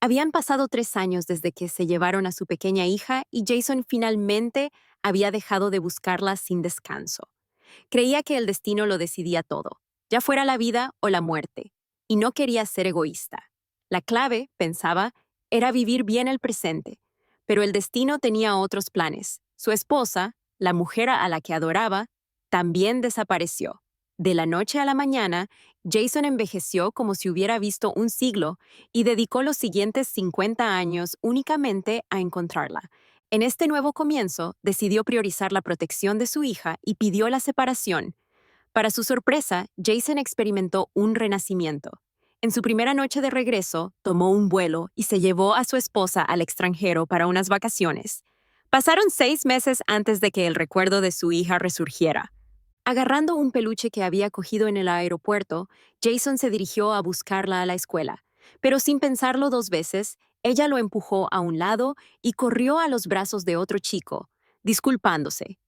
Habían pasado 3 años desde que se llevaron a su pequeña hija y Jason finalmente había dejado de buscarla sin descanso. Creía que el destino lo decidía todo, ya fuera la vida o la muerte, y no quería ser egoísta. La clave, pensaba, era vivir bien el presente, pero el destino tenía otros planes. Su esposa, la mujer a la que adoraba, también desapareció. De la noche a la mañana, Jason envejeció como si hubiera visto un siglo y dedicó los siguientes 50 años únicamente a encontrarla. En este nuevo comienzo, decidió priorizar la protección de su hija y pidió la separación. Para su sorpresa, Jason experimentó un renacimiento. En su primera noche de regreso, tomó un vuelo y se llevó a su esposa al extranjero para unas vacaciones. Pasaron 6 meses antes de que el recuerdo de su hija resurgiera. Agarrando un peluche que había cogido en el aeropuerto, Jason se dirigió a buscarla a la escuela, pero sin pensarlo 2 veces, ella lo empujó a un lado y corrió a los brazos de otro chico, disculpándose.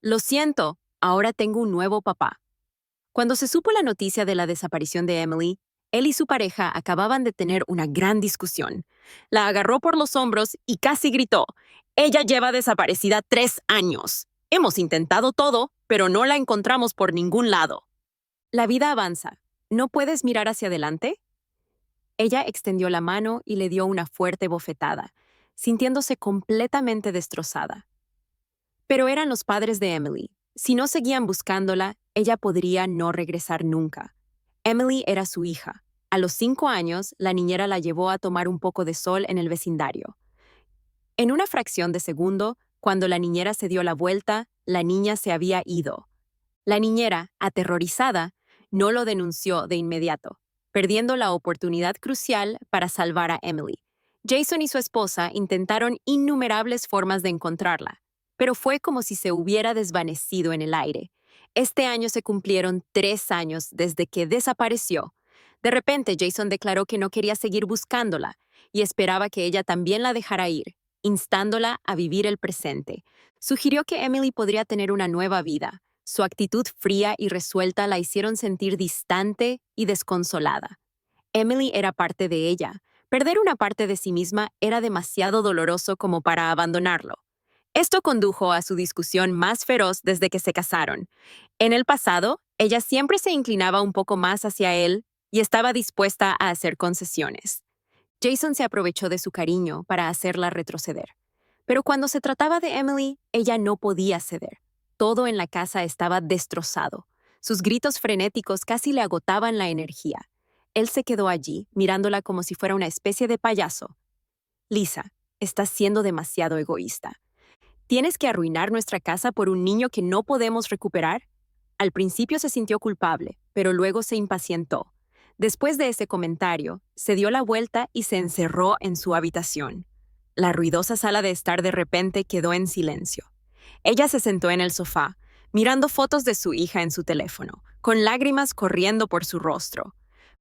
Lo siento, ahora tengo un nuevo papá. Cuando se supo la noticia de la desaparición de Emily, él y su pareja acababan de tener una gran discusión. La agarró por los hombros y casi gritó: «Ella lleva desaparecida 3 años. Hemos intentado todo, pero no la encontramos por ningún lado». La vida avanza. ¿No puedes mirar hacia adelante? Ella extendió la mano y le dio una fuerte bofetada, sintiéndose completamente destrozada. Pero eran los padres de Emily. Si no seguían buscándola, ella podría no regresar nunca. Emily era su hija. A los 5 años, la niñera la llevó a tomar un poco de sol en el vecindario. En una fracción de segundo, cuando la niñera se dio la vuelta, la niña se había ido. La niñera, aterrorizada, no lo denunció de inmediato, perdiendo la oportunidad crucial para salvar a Emily. Jason y su esposa intentaron innumerables formas de encontrarla, pero fue como si se hubiera desvanecido en el aire. Este año se cumplieron 3 años desde que desapareció. De repente, Jason declaró que no quería seguir buscándola y esperaba que ella también la dejara ir, instándola a vivir el presente. Sugirió que Emily podría tener una nueva vida. Su actitud fría y resuelta la hicieron sentir distante y desconsolada. Emily era parte de ella. Perder una parte de sí misma era demasiado doloroso como para abandonarlo. Esto condujo a su discusión más feroz desde que se casaron. En el pasado, ella siempre se inclinaba un poco más hacia él y estaba dispuesta a hacer concesiones. Jason se aprovechó de su cariño para hacerla retroceder. Pero cuando se trataba de Emily, ella no podía ceder. Todo en la casa estaba destrozado. Sus gritos frenéticos casi le agotaban la energía. Él se quedó allí, mirándola como si fuera una especie de payaso. «Lisa, estás siendo demasiado egoísta. ¿Tienes que arruinar nuestra casa por un niño que no podemos recuperar?» Al principio se sintió culpable, pero luego se impacientó. Después de ese comentario, se dio la vuelta y se encerró en su habitación. La ruidosa sala de estar de repente quedó en silencio. Ella se sentó en el sofá, mirando fotos de su hija en su teléfono, con lágrimas corriendo por su rostro.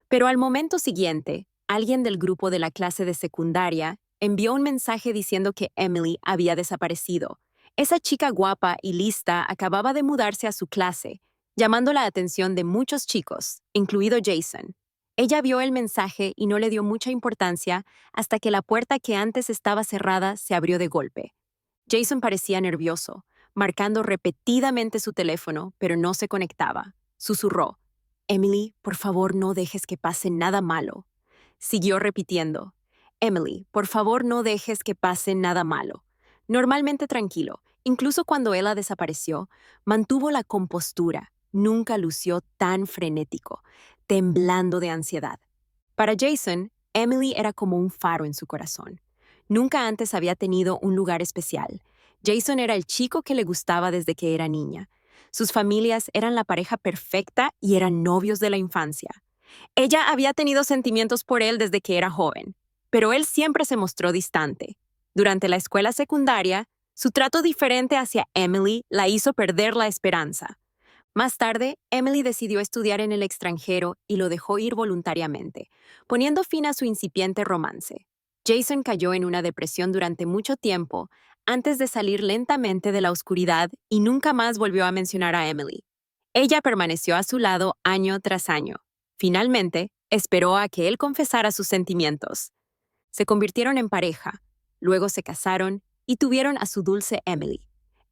Pero al momento siguiente, alguien del grupo de la clase de secundaria envió un mensaje diciendo que Emily había desaparecido. Esa chica guapa y lista acababa de mudarse a su clase, llamando la atención de muchos chicos, incluido Jason. Ella vio el mensaje y no le dio mucha importancia hasta que la puerta que antes estaba cerrada se abrió de golpe. Jason parecía nervioso, marcando repetidamente su teléfono, pero no se conectaba. Susurró: «Emily, por favor, no dejes que pase nada malo». Siguió repitiendo: «Emily, por favor, no dejes que pase nada malo». Normalmente tranquilo, incluso cuando ella desapareció, mantuvo la compostura. Nunca lució tan frenético, temblando de ansiedad. Para Jason, Emily era como un faro en su corazón. Nunca antes había tenido un lugar especial. Jason era el chico que le gustaba desde que era niña. Sus familias eran la pareja perfecta y eran novios de la infancia. Ella había tenido sentimientos por él desde que era joven, pero él siempre se mostró distante. Durante la escuela secundaria, su trato diferente hacia Emily la hizo perder la esperanza. Más tarde, Emily decidió estudiar en el extranjero y lo dejó ir voluntariamente, poniendo fin a su incipiente romance. Jason cayó en una depresión durante mucho tiempo antes de salir lentamente de la oscuridad y nunca más volvió a mencionar a Emily. Ella permaneció a su lado año tras año. Finalmente, esperó a que él confesara sus sentimientos. Se convirtieron en pareja, luego se casaron y tuvieron a su dulce Emily.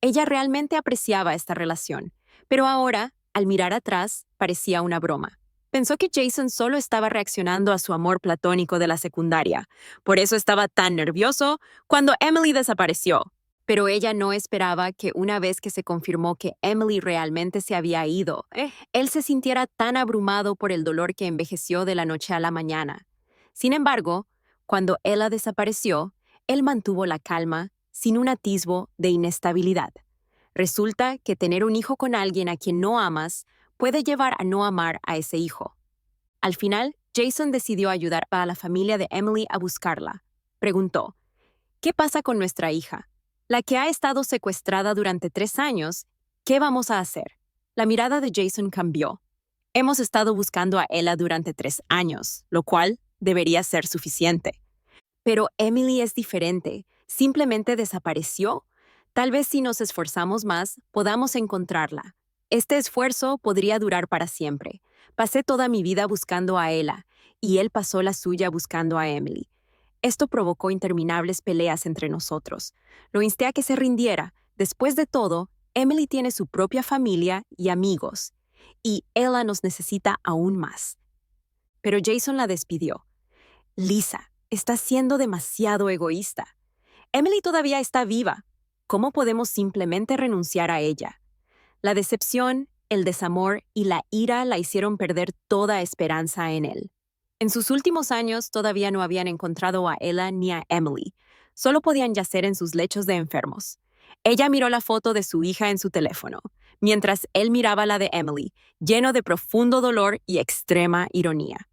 Ella realmente apreciaba esta relación, pero ahora, al mirar atrás, parecía una broma. Pensó que Jason solo estaba reaccionando a su amor platónico de la secundaria. Por eso estaba tan nervioso cuando Emily desapareció. Pero ella no esperaba que una vez que se confirmó que Emily realmente se había ido, él se sintiera tan abrumado por el dolor que envejeció de la noche a la mañana. Sin embargo, cuando Ella desapareció, él mantuvo la calma, sin un atisbo de inestabilidad. Resulta que tener un hijo con alguien a quien no amas puede llevar a no amar a ese hijo. Al final, Jason decidió ayudar a la familia de Emily a buscarla. Preguntó, ¿qué pasa con nuestra hija? La que ha estado secuestrada durante 3 años, ¿qué vamos a hacer? La mirada de Jason cambió. Hemos estado buscando a Ella durante 3 años, lo cual debería ser suficiente. Pero Emily es diferente. Simplemente desapareció. Tal vez si nos esforzamos más, podamos encontrarla. Este esfuerzo podría durar para siempre. Pasé toda mi vida buscando a Ella, y él pasó la suya buscando a Emily. Esto provocó interminables peleas entre nosotros. Lo insté a que se rindiera. Después de todo, Emily tiene su propia familia y amigos, y Ella nos necesita aún más. Pero Jason la despidió. Lisa, estás siendo demasiado egoísta. Emily todavía está viva. ¿Cómo podemos simplemente renunciar a ella? La decepción, el desamor y la ira la hicieron perder toda esperanza en él. En sus últimos años todavía no habían encontrado a Ella ni a Emily. Solo podían yacer en sus lechos de enfermos. Ella miró la foto de su hija en su teléfono, mientras él miraba la de Emily, lleno de profundo dolor y extrema ironía.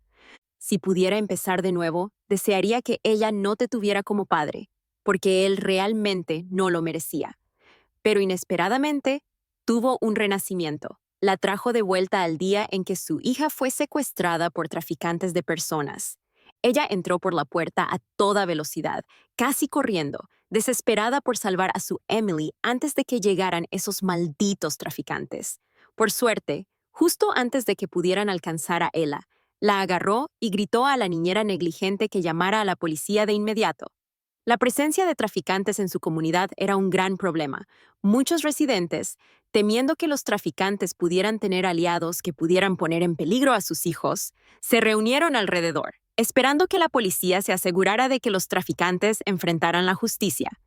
Si pudiera empezar de nuevo, desearía que ella no te tuviera como padre, porque él realmente no lo merecía. Pero inesperadamente, tuvo un renacimiento. La trajo de vuelta al día en que su hija fue secuestrada por traficantes de personas. Ella entró por la puerta a toda velocidad, casi corriendo, desesperada por salvar a su Emily antes de que llegaran esos malditos traficantes. Por suerte, justo antes de que pudieran alcanzar a Ella, la agarró y gritó a la niñera negligente que llamara a la policía de inmediato. La presencia de traficantes en su comunidad era un gran problema. Muchos residentes, temiendo que los traficantes pudieran tener aliados que pudieran poner en peligro a sus hijos, se reunieron alrededor, esperando que la policía se asegurara de que los traficantes enfrentaran la justicia.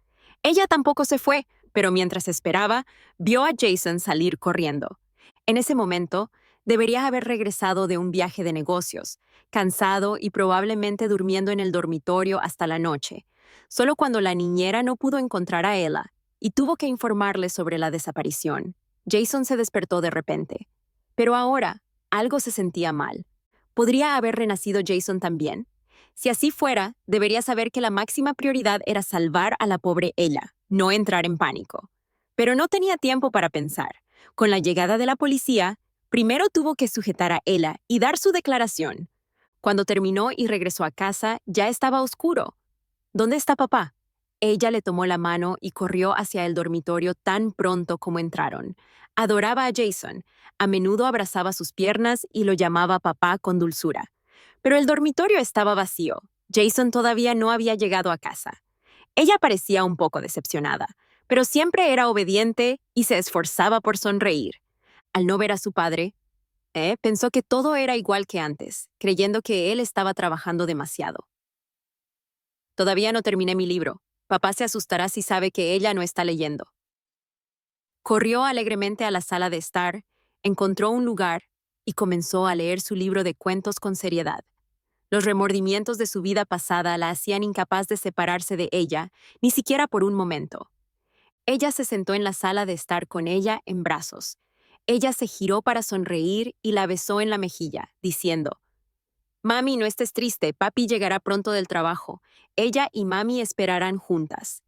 Ella tampoco se fue, pero mientras esperaba, vio a Jason salir corriendo. En ese momento, debería haber regresado de un viaje de negocios, cansado y probablemente durmiendo en el dormitorio hasta la noche. Solo cuando la niñera no pudo encontrar a Ella y tuvo que informarle sobre la desaparición, Jason se despertó de repente. Pero ahora, algo se sentía mal. ¿Podría haber renacido Jason también? Si así fuera, debería saber que la máxima prioridad era salvar a la pobre Ella, no entrar en pánico. Pero no tenía tiempo para pensar. Con la llegada de la policía, primero tuvo que sujetar a Ella y dar su declaración. Cuando terminó y regresó a casa, ya estaba oscuro. ¿Dónde está papá? Ella le tomó la mano y corrió hacia el dormitorio tan pronto como entraron. Adoraba a Jason. A menudo abrazaba sus piernas y lo llamaba papá con dulzura. Pero el dormitorio estaba vacío. Jason todavía no había llegado a casa. Ella parecía un poco decepcionada, pero siempre era obediente y se esforzaba por sonreír. Al no ver a su padre, pensó que todo era igual que antes, creyendo que él estaba trabajando demasiado. Todavía no terminé mi libro. Papá se asustará si sabe que ella no está leyendo. Corrió alegremente a la sala de estar, encontró un lugar y comenzó a leer su libro de cuentos con seriedad. Los remordimientos de su vida pasada la hacían incapaz de separarse de ella, ni siquiera por un momento. Ella se sentó en la sala de estar con ella en brazos. Ella se giró para sonreír y la besó en la mejilla, diciendo, «Mami, no estés triste, papi llegará pronto del trabajo. Ella y mami esperarán juntas».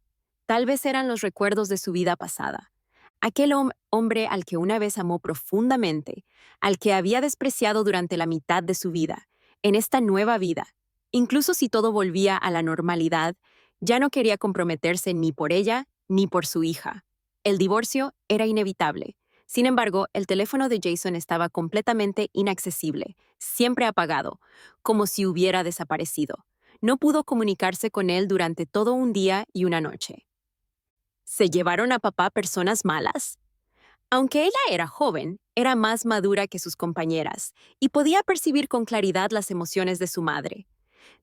Tal vez eran los recuerdos de su vida pasada. Aquel hombre al que una vez amó profundamente, al que había despreciado durante la mitad de su vida, en esta nueva vida. Incluso si todo volvía a la normalidad, ya no quería comprometerse ni por ella ni por su hija. El divorcio era inevitable. Sin embargo, el teléfono de Jason estaba completamente inaccesible, siempre apagado, como si hubiera desaparecido. No pudo comunicarse con él durante todo un día y una noche. ¿Se llevaron a papá personas malas? Aunque ella era joven, era más madura que sus compañeras y podía percibir con claridad las emociones de su madre.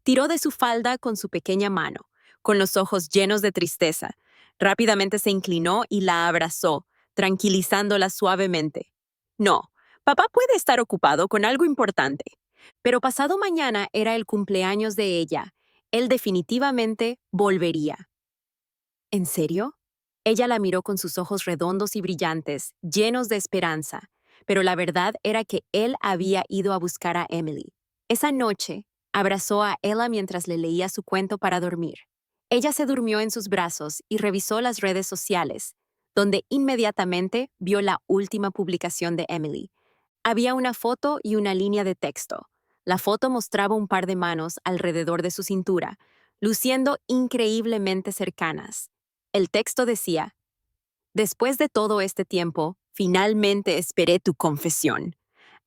Tiró de su falda con su pequeña mano, con los ojos llenos de tristeza. Rápidamente se inclinó y la abrazó, tranquilizándola suavemente. No, papá puede estar ocupado con algo importante. Pero pasado mañana era el cumpleaños de ella. Él definitivamente volvería. ¿En serio? Ella la miró con sus ojos redondos y brillantes, llenos de esperanza, pero la verdad era que él había ido a buscar a Emily. Esa noche, abrazó a Ella mientras le leía su cuento para dormir. Ella se durmió en sus brazos y revisó las redes sociales, donde inmediatamente vio la última publicación de Emily. Había una foto y una línea de texto. La foto mostraba un par de manos alrededor de su cintura, luciendo increíblemente cercanas. El texto decía: después de todo este tiempo, finalmente esperé tu confesión.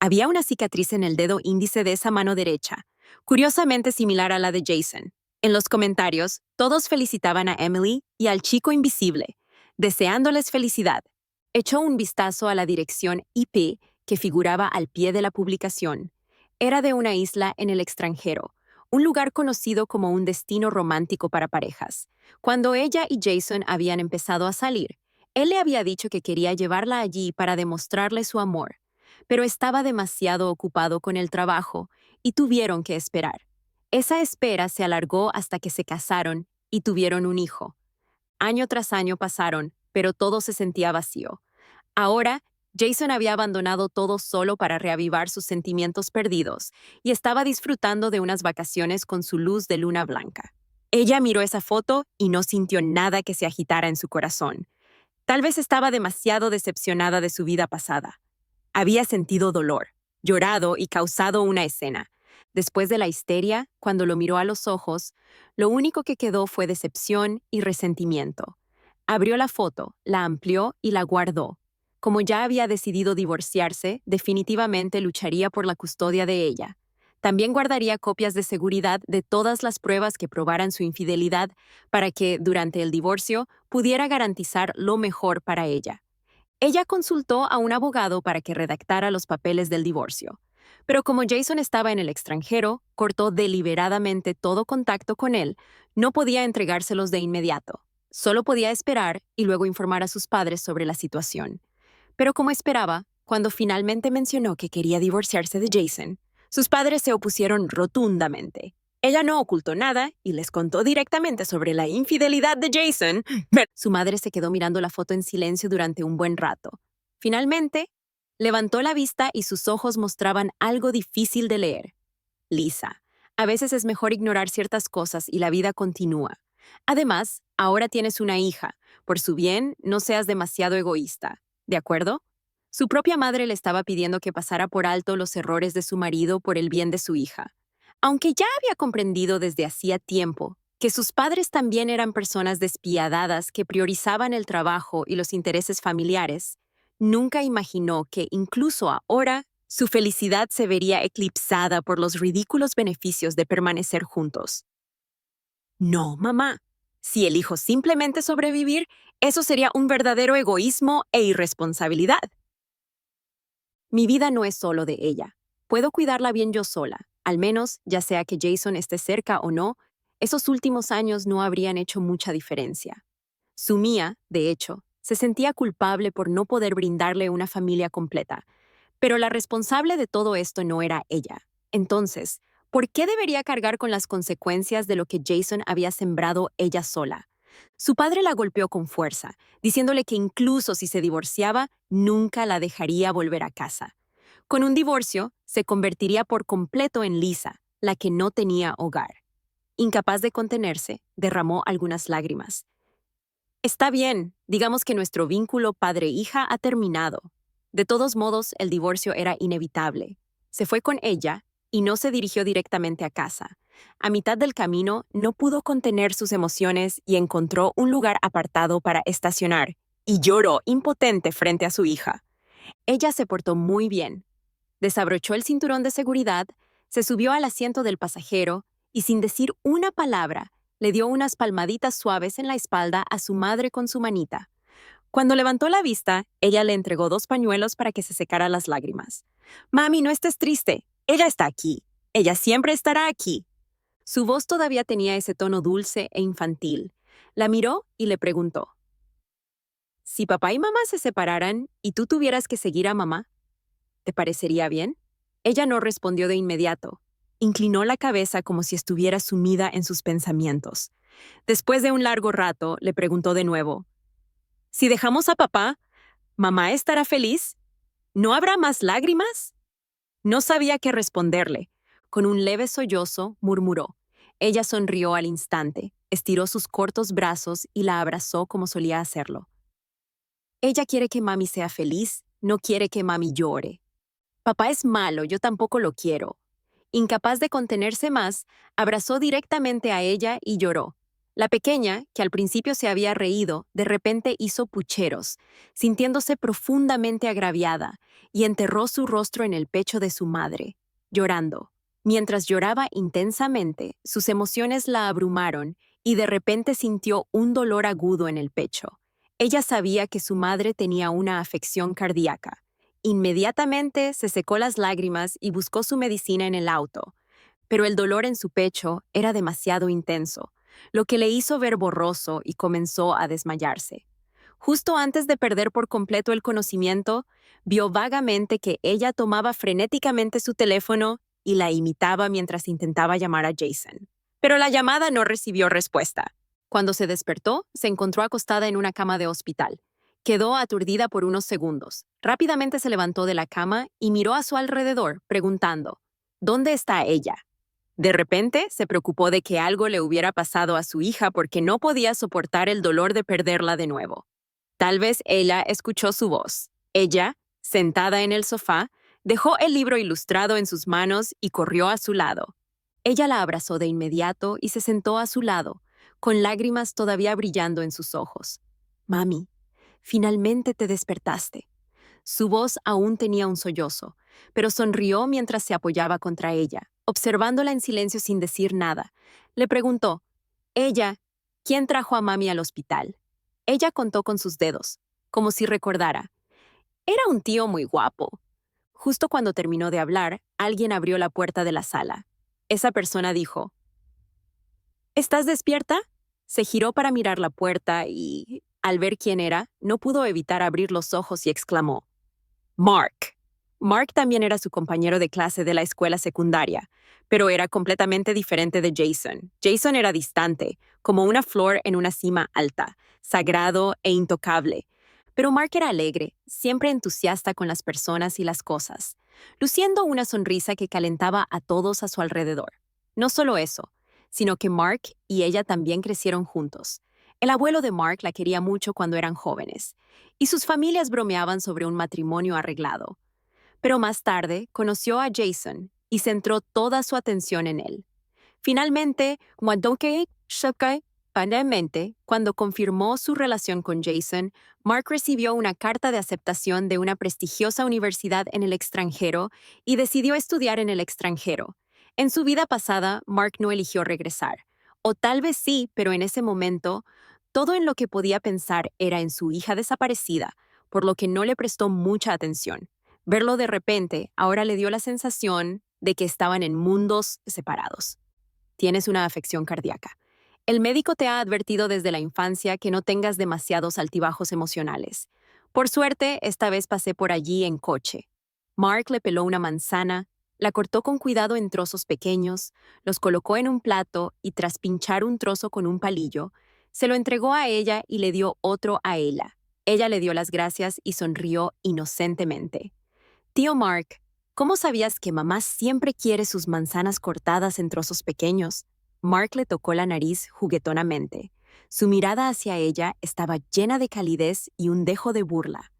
Había una cicatriz en el dedo índice de esa mano derecha, curiosamente similar a la de Jason. En los comentarios, todos felicitaban a Emily y al chico invisible, deseándoles felicidad. Echó un vistazo a la dirección IP que figuraba al pie de la publicación. Era de una isla en el extranjero, un lugar conocido como un destino romántico para parejas. Cuando ella y Jason habían empezado a salir, él le había dicho que quería llevarla allí para demostrarle su amor, pero estaba demasiado ocupado con el trabajo y tuvieron que esperar. Esa espera se alargó hasta que se casaron y tuvieron un hijo. Año tras año pasaron, pero todo se sentía vacío. Ahora, Jason había abandonado todo solo para reavivar sus sentimientos perdidos y estaba disfrutando de unas vacaciones con su luz de luna blanca. Ella miró esa foto y no sintió nada que se agitara en su corazón. Tal vez estaba demasiado decepcionada de su vida pasada. Había sentido dolor, llorado y causado una escena. Después de la histeria, cuando lo miró a los ojos, lo único que quedó fue decepción y resentimiento. Abrió la foto, la amplió y la guardó. Como ya había decidido divorciarse, definitivamente lucharía por la custodia de ella. También guardaría copias de seguridad de todas las pruebas que probaran su infidelidad para que, durante el divorcio, pudiera garantizar lo mejor para ella. Ella consultó a un abogado para que redactara los papeles del divorcio. Pero como Jason estaba en el extranjero, cortó deliberadamente todo contacto con él, no podía entregárselos de inmediato. Solo podía esperar y luego informar a sus padres sobre la situación. Pero como esperaba, cuando finalmente mencionó que quería divorciarse de Jason, sus padres se opusieron rotundamente. Ella no ocultó nada y les contó directamente sobre la infidelidad de Jason, pero su madre se quedó mirando la foto en silencio durante un buen rato. Finalmente, levantó la vista y sus ojos mostraban algo difícil de leer. Lisa, a veces es mejor ignorar ciertas cosas y la vida continúa. Además, ahora tienes una hija. Por su bien, no seas demasiado egoísta. ¿De acuerdo? Su propia madre le estaba pidiendo que pasara por alto los errores de su marido por el bien de su hija. Aunque ya había comprendido desde hacía tiempo que sus padres también eran personas despiadadas que priorizaban el trabajo y los intereses familiares, nunca imaginó que incluso ahora su felicidad se vería eclipsada por los ridículos beneficios de permanecer juntos. No, mamá. Si elijo simplemente sobrevivir, eso sería un verdadero egoísmo e irresponsabilidad. Mi vida no es solo de ella. Puedo cuidarla bien yo sola. Al menos, ya sea que Jason esté cerca o no, esos últimos años no habrían hecho mucha diferencia. Su Mía, de hecho, se sentía culpable por no poder brindarle una familia completa. Pero la responsable de todo esto no era ella. Entonces, ¿por qué debería cargar con las consecuencias de lo que Jason había sembrado ella sola? Su padre la golpeó con fuerza, diciéndole que incluso si se divorciaba, nunca la dejaría volver a casa. Con un divorcio, se convertiría por completo en Lisa, la que no tenía hogar. Incapaz de contenerse, derramó algunas lágrimas. Está bien, digamos que nuestro vínculo padre-hija ha terminado. De todos modos, el divorcio era inevitable. Se fue con ella y no se dirigió directamente a casa. A mitad del camino, no pudo contener sus emociones y encontró un lugar apartado para estacionar, y lloró impotente frente a su hija. Ella se portó muy bien. Desabrochó el cinturón de seguridad, se subió al asiento del pasajero y sin decir una palabra, le dio unas palmaditas suaves en la espalda a su madre con su manita. Cuando levantó la vista, ella le entregó 2 pañuelos para que se secara las lágrimas. «Mami, no estés triste. Ella está aquí. Ella siempre estará aquí». Su voz todavía tenía ese tono dulce e infantil. La miró y le preguntó: «Si papá y mamá se separaran y tú tuvieras que seguir a mamá, ¿te parecería bien?». Ella no respondió de inmediato. Inclinó la cabeza como si estuviera sumida en sus pensamientos. Después de un largo rato, le preguntó de nuevo: «Si dejamos a papá, ¿mamá estará feliz? ¿No habrá más lágrimas?». No sabía qué responderle. Con un leve sollozo, murmuró. Ella sonrió al instante, estiró sus cortos brazos y la abrazó como solía hacerlo. «Ella quiere que mami sea feliz, no quiere que mami llore. Papá es malo, yo tampoco lo quiero». Incapaz de contenerse más, abrazó directamente a ella y lloró. La pequeña, que al principio se había reído, de repente hizo pucheros, sintiéndose profundamente agraviada, y enterró su rostro en el pecho de su madre, llorando. Mientras lloraba intensamente, sus emociones la abrumaron y de repente sintió un dolor agudo en el pecho. Ella sabía que su madre tenía una afección cardíaca. Inmediatamente se secó las lágrimas y buscó su medicina en el auto, pero el dolor en su pecho era demasiado intenso, lo que le hizo ver borroso y comenzó a desmayarse. Justo antes de perder por completo el conocimiento, vio vagamente que ella tomaba frenéticamente su teléfono y la imitaba mientras intentaba llamar a Jason. Pero la llamada no recibió respuesta. Cuando se despertó, se encontró acostada en una cama de hospital. Quedó aturdida por unos segundos. Rápidamente se levantó de la cama y miró a su alrededor, preguntando: «¿Dónde está ella?». De repente, se preocupó de que algo le hubiera pasado a su hija porque no podía soportar el dolor de perderla de nuevo. Tal vez ella escuchó su voz. Ella, sentada en el sofá, dejó el libro ilustrado en sus manos y corrió a su lado. Ella la abrazó de inmediato y se sentó a su lado, con lágrimas todavía brillando en sus ojos. «Mami, finalmente te despertaste». Su voz aún tenía un sollozo, pero sonrió mientras se apoyaba contra ella, observándola en silencio sin decir nada. Le preguntó: «Ella, ¿quién trajo a mami al hospital?». Ella contó con sus dedos, como si recordara. «Era un tío muy guapo». Justo cuando terminó de hablar, alguien abrió la puerta de la sala. Esa persona dijo: «¿Estás despierta?». Se giró para mirar la puerta y, al ver quién era, no pudo evitar abrir los ojos y exclamó: «Mark». Mark también era su compañero de clase de la escuela secundaria, pero era completamente diferente de Jason. Jason era distante, como una flor en una cima alta, sagrado e intocable. Pero Mark era alegre, siempre entusiasta con las personas y las cosas, luciendo una sonrisa que calentaba a todos a su alrededor. No solo eso, sino que Mark y ella también crecieron juntos. El abuelo de Mark la quería mucho cuando eran jóvenes, y sus familias bromeaban sobre un matrimonio arreglado. Pero más tarde conoció a Jason y centró toda su atención en él. Finalmente, cuando confirmó su relación con Jason, Mark recibió una carta de aceptación de una prestigiosa universidad en el extranjero y decidió estudiar en el extranjero. En su vida pasada, Mark no eligió regresar. O tal vez sí, pero en ese momento, todo en lo que podía pensar era en su hija desaparecida, por lo que no le prestó mucha atención. Verlo de repente ahora le dio la sensación de que estaban en mundos separados. Tienes una afección cardíaca. El médico te ha advertido desde la infancia que no tengas demasiados altibajos emocionales. Por suerte, esta vez pasé por allí en coche. Mark le peló una manzana, la cortó con cuidado en trozos pequeños, los colocó en un plato y tras pinchar un trozo con un palillo, se lo entregó a ella y le dio otro a ella. Ella le dio las gracias y sonrió inocentemente. «Tío Mark, ¿cómo sabías que mamá siempre quiere sus manzanas cortadas en trozos pequeños?». Mark le tocó la nariz juguetonamente. Su mirada hacia ella estaba llena de calidez y un dejo de burla.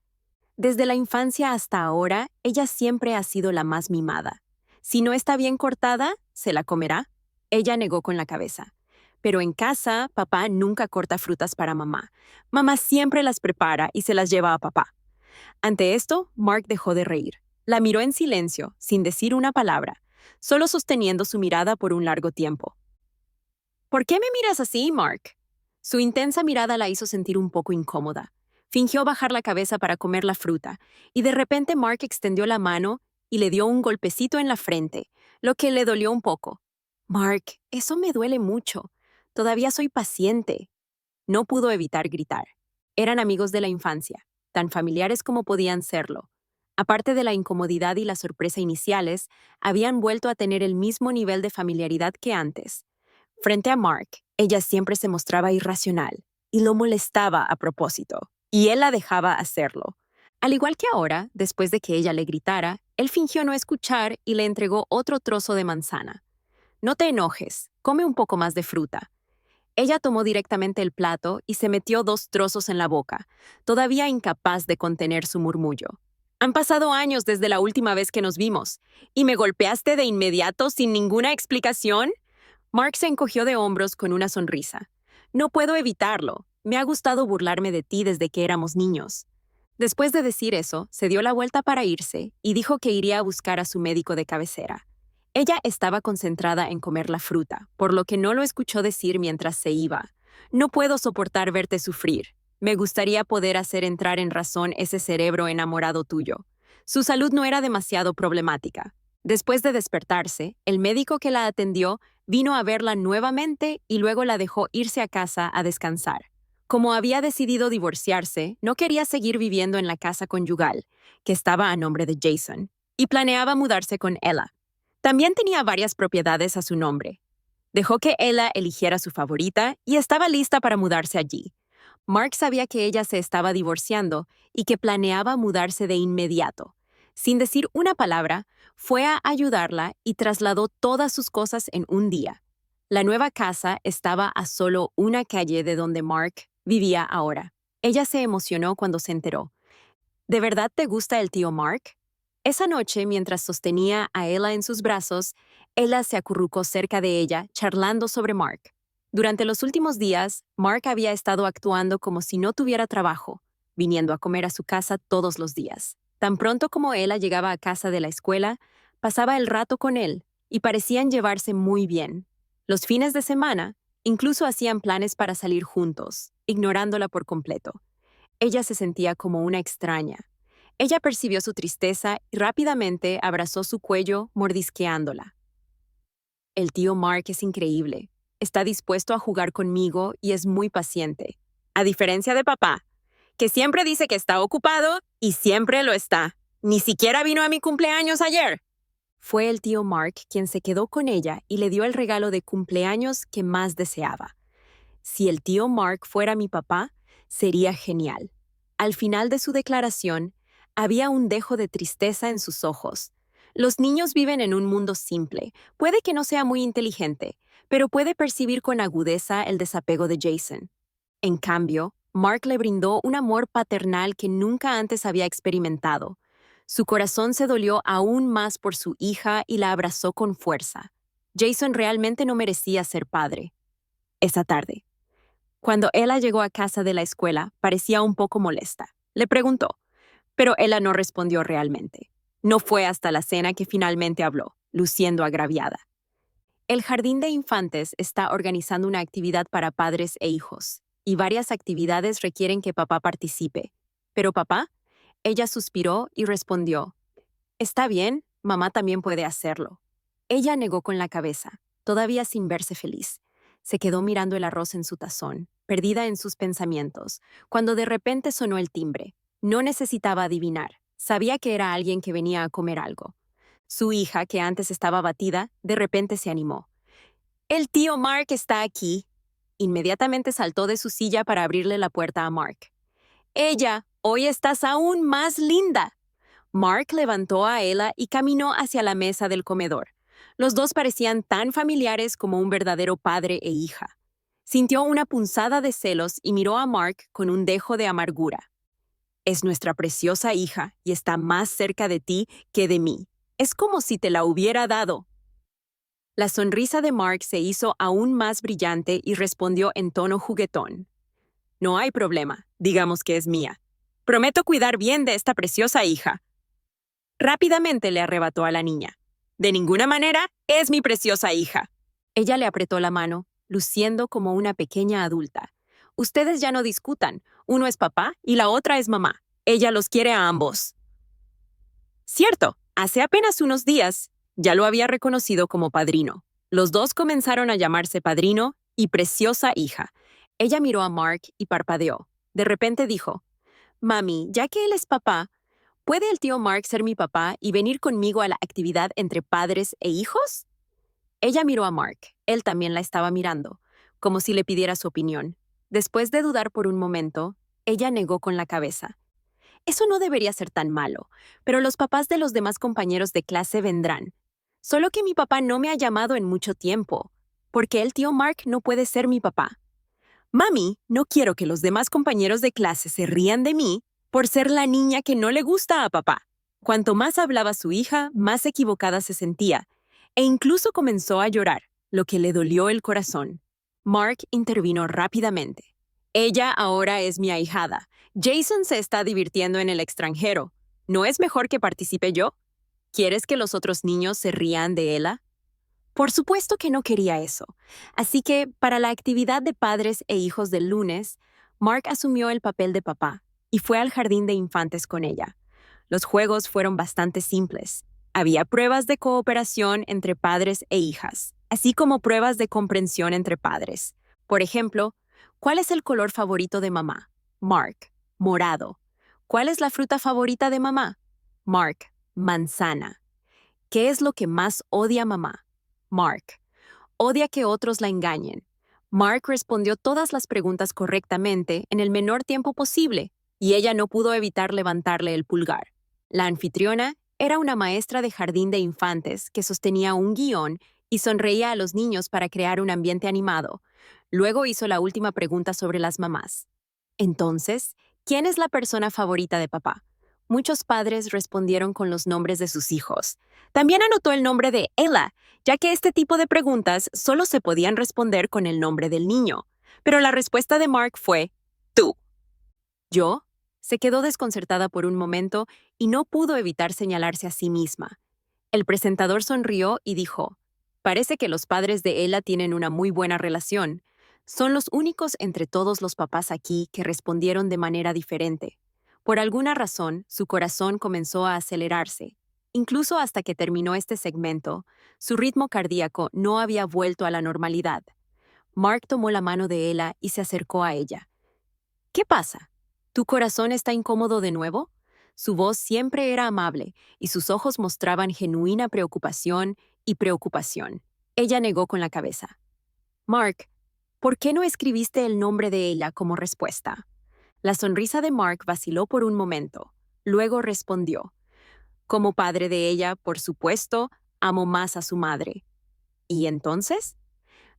Desde la infancia hasta ahora, ella siempre ha sido la más mimada. Si no está bien cortada, ¿se la comerá? Ella negó con la cabeza. Pero en casa, papá nunca corta frutas para mamá. Mamá siempre las prepara y se las lleva a papá. Ante esto, Mark dejó de reír. La miró en silencio, sin decir una palabra, solo sosteniendo su mirada por un largo tiempo. ¿Por qué me miras así, Mark? Su intensa mirada la hizo sentir un poco incómoda. Fingió bajar la cabeza para comer la fruta, y de repente Mark extendió la mano y le dio un golpecito en la frente, lo que le dolió un poco. Mark, eso me duele mucho. Todavía soy paciente. No pudo evitar gritar. Eran amigos de la infancia, tan familiares como podían serlo. Aparte de la incomodidad y la sorpresa iniciales, habían vuelto a tener el mismo nivel de familiaridad que antes. Frente a Mark, ella siempre se mostraba irracional y lo molestaba a propósito, y él la dejaba hacerlo. Al igual que ahora, después de que ella le gritara, él fingió no escuchar y le entregó otro trozo de manzana. No te enojes, come un poco más de fruta. Ella tomó directamente el plato y se metió 2 trozos en la boca, todavía incapaz de contener su murmullo. Han pasado años desde la última vez que nos vimos, ¿y me golpeaste de inmediato sin ninguna explicación? Mark se encogió de hombros con una sonrisa. No puedo evitarlo. Me ha gustado burlarme de ti desde que éramos niños. Después de decir eso, se dio la vuelta para irse y dijo que iría a buscar a su médico de cabecera. Ella estaba concentrada en comer la fruta, por lo que no lo escuchó decir mientras se iba. No puedo soportar verte sufrir. Me gustaría poder hacer entrar en razón ese cerebro enamorado tuyo. Su salud no era demasiado problemática. Después de despertarse, el médico que la atendió vino a verla nuevamente y luego la dejó irse a casa a descansar. Como había decidido divorciarse, no quería seguir viviendo en la casa conyugal, que estaba a nombre de Jason, y planeaba mudarse con Ella. También tenía varias propiedades a su nombre. Dejó que Ella eligiera su favorita y estaba lista para mudarse allí. Mark sabía que ella se estaba divorciando y que planeaba mudarse de inmediato. Sin decir una palabra, fue a ayudarla y trasladó todas sus cosas en un día. La nueva casa estaba a solo una calle de donde Mark vivía ahora. Ella se emocionó cuando se enteró. ¿De verdad te gusta el tío Mark? Esa noche, mientras sostenía a Ella en sus brazos, Ella se acurrucó cerca de ella, charlando sobre Mark. Durante los últimos días, Mark había estado actuando como si no tuviera trabajo, viniendo a comer a su casa todos los días. Tan pronto como Ella llegaba a casa de la escuela, pasaba el rato con él, y parecían llevarse muy bien. Los fines de semana, incluso hacían planes para salir juntos, ignorándola por completo. Ella se sentía como una extraña. Ella percibió su tristeza y rápidamente abrazó su cuello, mordisqueándola. El tío Mark es increíble. Está dispuesto a jugar conmigo y es muy paciente. A diferencia de papá, que siempre dice que está ocupado y siempre lo está. Ni siquiera vino a mi cumpleaños ayer. Fue el tío Mark quien se quedó con ella y le dio el regalo de cumpleaños que más deseaba. Si el tío Mark fuera mi papá, sería genial. Al final de su declaración, había un dejo de tristeza en sus ojos. Los niños viven en un mundo simple. Puede que no sea muy inteligente, pero puede percibir con agudeza el desapego de Jason. En cambio, Mark le brindó un amor paternal que nunca antes había experimentado. Su corazón se dolió aún más por su hija y la abrazó con fuerza. Jason realmente no merecía ser padre. Esa tarde, cuando Ella llegó a casa de la escuela, parecía un poco molesta. Le preguntó, pero Ella no respondió realmente. No fue hasta la cena que finalmente habló, luciendo agraviada. El jardín de infantes está organizando una actividad para padres e hijos, y varias actividades requieren que papá participe. ¿Pero papá? Ella suspiró y respondió, está bien, mamá también puede hacerlo. Ella negó con la cabeza, todavía sin verse feliz. Se quedó mirando el arroz en su tazón, perdida en sus pensamientos, cuando de repente sonó el timbre. No necesitaba adivinar, sabía que era alguien que venía a comer algo. Su hija, que antes estaba abatida, de repente se animó. «El tío Mark está aquí». Inmediatamente saltó de su silla para abrirle la puerta a Mark. «Ella, hoy estás aún más linda». Mark levantó a Ella y caminó hacia la mesa del comedor. Los dos parecían tan familiares como un verdadero padre e hija. Sintió una punzada de celos y miró a Mark con un dejo de amargura. «Es nuestra preciosa hija y está más cerca de ti que de mí. Es como si te la hubiera dado». La sonrisa de Mark se hizo aún más brillante y respondió en tono juguetón. «No hay problema, digamos que es mía. Prometo cuidar bien de esta preciosa hija». Rápidamente le arrebató a la niña. «De ninguna manera, es mi preciosa hija». Ella le apretó la mano, luciendo como una pequeña adulta. Ustedes ya no discutan. Uno es papá y la otra es mamá. Ella los quiere a ambos. Cierto, hace apenas unos días ya lo había reconocido como padrino. Los dos comenzaron a llamarse padrino y preciosa hija. Ella miró a Mark y parpadeó. De repente dijo, Mami, ya que él es papá, ¿puede el tío Mark ser mi papá y venir conmigo a la actividad entre padres e hijos? Ella miró a Mark. Él también la estaba mirando, como si le pidiera su opinión. Después de dudar por un momento, ella negó con la cabeza. Eso no debería ser tan malo, pero los papás de los demás compañeros de clase vendrán. Solo que mi papá no me ha llamado en mucho tiempo. ¿Por qué el tío Mark no puede ser mi papá? Mami, no quiero que los demás compañeros de clase se rían de mí por ser la niña que no le gusta a papá. Cuanto más hablaba su hija, más equivocada se sentía, e incluso comenzó a llorar, lo que le dolió el corazón. Mark intervino rápidamente. Ella ahora es mi ahijada. Jason se está divirtiendo en el extranjero. ¿No es mejor que participe yo? ¿Quieres que los otros niños se rían de ella? Por supuesto que no quería eso. Así que, para la actividad de padres e hijos del lunes, Mark asumió el papel de papá y fue al jardín de infantes con ella. Los juegos fueron bastante simples. Había pruebas de cooperación entre padres e hijas, así como pruebas de comprensión entre padres. Por ejemplo, ¿cuál es el color favorito de mamá? Mark, morado. ¿Cuál es la fruta favorita de mamá? Mark, manzana. ¿Qué es lo que más odia mamá? Mark. Odia que otros la engañen. Mark respondió todas las preguntas correctamente en el menor tiempo posible, y ella no pudo evitar levantarle el pulgar. La anfitriona era una maestra de jardín de infantes que sostenía un guión y sonreía a los niños para crear un ambiente animado. Luego hizo la última pregunta sobre las mamás. Entonces, ¿quién es la persona favorita de papá? Muchos padres respondieron con los nombres de sus hijos. También anotó el nombre de Ella, ya que este tipo de preguntas solo se podían responder con el nombre del niño. Pero la respuesta de Mark fue, tú. ¿Yo? Se quedó desconcertada por un momento y no pudo evitar señalarse a sí misma. El presentador sonrió y dijo, parece que los padres de Ella tienen una muy buena relación. Son los únicos entre todos los papás aquí que respondieron de manera diferente. Por alguna razón, su corazón comenzó a acelerarse. Incluso hasta que terminó este segmento, su ritmo cardíaco no había vuelto a la normalidad. Mark tomó la mano de Ella y se acercó a ella. ¿Qué pasa? ¿Tu corazón está incómodo de nuevo? Su voz siempre era amable y sus ojos mostraban genuina preocupación y preocupación. Ella negó con la cabeza. Mark, ¿por qué no escribiste el nombre de ella como respuesta? La sonrisa de Mark vaciló por un momento. Luego respondió. Como padre de ella, por supuesto, amo más a su madre. ¿Y entonces?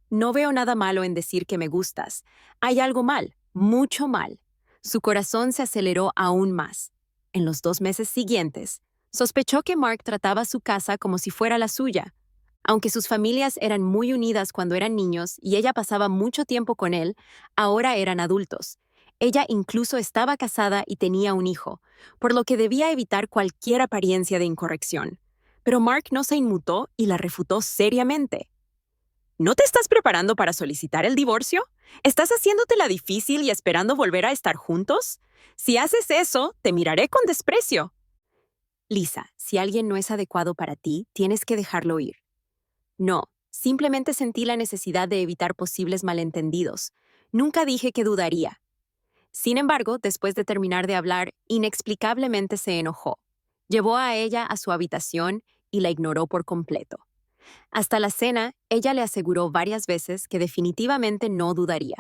No veo nada malo en decir que me gustas. Hay algo mal, mucho mal. Su corazón se aceleró aún más. En los 2 meses siguientes, sospechó que Mark trataba su casa como si fuera la suya. Aunque sus familias eran muy unidas cuando eran niños y ella pasaba mucho tiempo con él, ahora eran adultos. Ella incluso estaba casada y tenía un hijo, por lo que debía evitar cualquier apariencia de incorrección. Pero Mark no se inmutó y la refutó seriamente. ¿No te estás preparando para solicitar el divorcio? ¿Estás haciéndotela difícil y esperando volver a estar juntos? Si haces eso, te miraré con desprecio. Lisa, si alguien no es adecuado para ti, tienes que dejarlo ir. No, simplemente sentí la necesidad de evitar posibles malentendidos. Nunca dije que dudaría. Sin embargo, después de terminar de hablar, inexplicablemente se enojó. Llevó a ella a su habitación y la ignoró por completo. Hasta la cena, ella le aseguró varias veces que definitivamente no dudaría.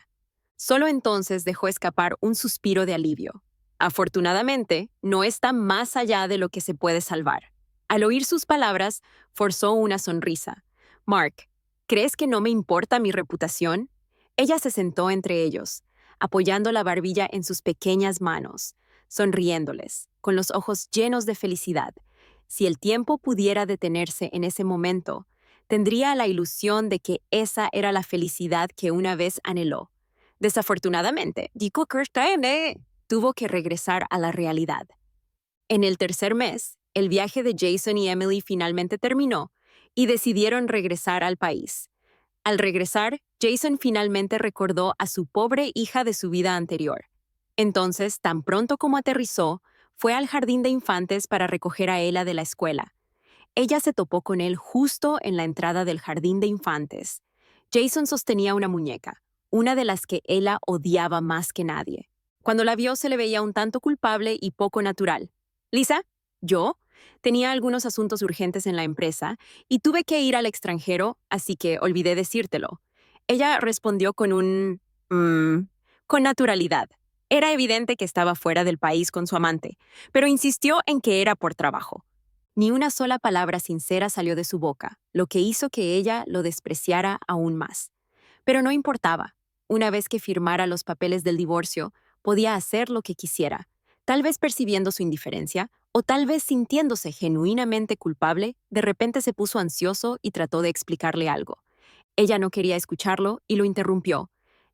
Solo entonces dejó escapar un suspiro de alivio. Afortunadamente, no está más allá de lo que se puede salvar. Al oír sus palabras, forzó una sonrisa. Mark, ¿crees que no me importa mi reputación? Ella se sentó entre ellos, apoyando la barbilla en sus pequeñas manos, sonriéndoles, con los ojos llenos de felicidad. Si el tiempo pudiera detenerse en ese momento, tendría la ilusión de que esa era la felicidad que una vez anheló. Desafortunadamente, tuvo que regresar a la realidad. En el tercer mes, el viaje de Jason y Emily finalmente terminó y decidieron regresar al país. Al regresar, Jason finalmente recordó a su pobre hija de su vida anterior. Entonces, tan pronto como aterrizó, fue al jardín de infantes para recoger a Ella de la escuela. Ella se topó con él justo en la entrada del jardín de infantes. Jason sostenía una muñeca, una de las que Ella odiaba más que nadie. Cuando la vio se le veía un tanto culpable y poco natural. Lisa, yo tenía algunos asuntos urgentes en la empresa y tuve que ir al extranjero, así que olvidé decírtelo. Ella respondió con con naturalidad. Era evidente que estaba fuera del país con su amante, pero insistió en que era por trabajo. Ni una sola palabra sincera salió de su boca, lo que hizo que ella lo despreciara aún más. Pero no importaba. Una vez que firmara los papeles del divorcio, podía hacer lo que quisiera, tal vez percibiendo su indiferencia, o tal vez sintiéndose genuinamente culpable, de repente se puso ansioso y trató de explicarle algo. Ella no quería escucharlo y lo interrumpió.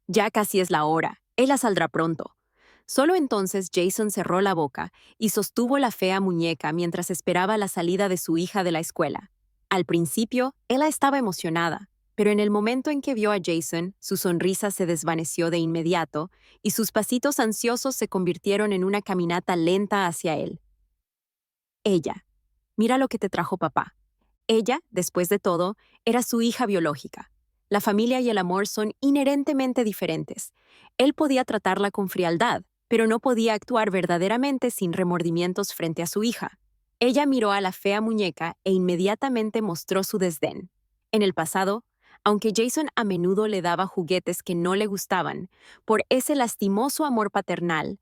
Ya casi es la hora. Ella saldrá pronto. Solo entonces Jason cerró la boca y sostuvo la fea muñeca mientras esperaba la salida de su hija de la escuela. Al principio, ella estaba emocionada, pero en el momento en que vio a Jason, su sonrisa se desvaneció de inmediato y sus pasitos ansiosos se convirtieron en una caminata lenta hacia él. Ella. Mira lo que te trajo papá. Ella, después de todo, era su hija biológica. La familia y el amor son inherentemente diferentes. Él podía tratarla con frialdad, pero no podía actuar verdaderamente sin remordimientos frente a su hija. Ella miró a la fea muñeca e inmediatamente mostró su desdén. En el pasado, aunque Jason a menudo le daba juguetes que no le gustaban, por ese lastimoso amor paternal,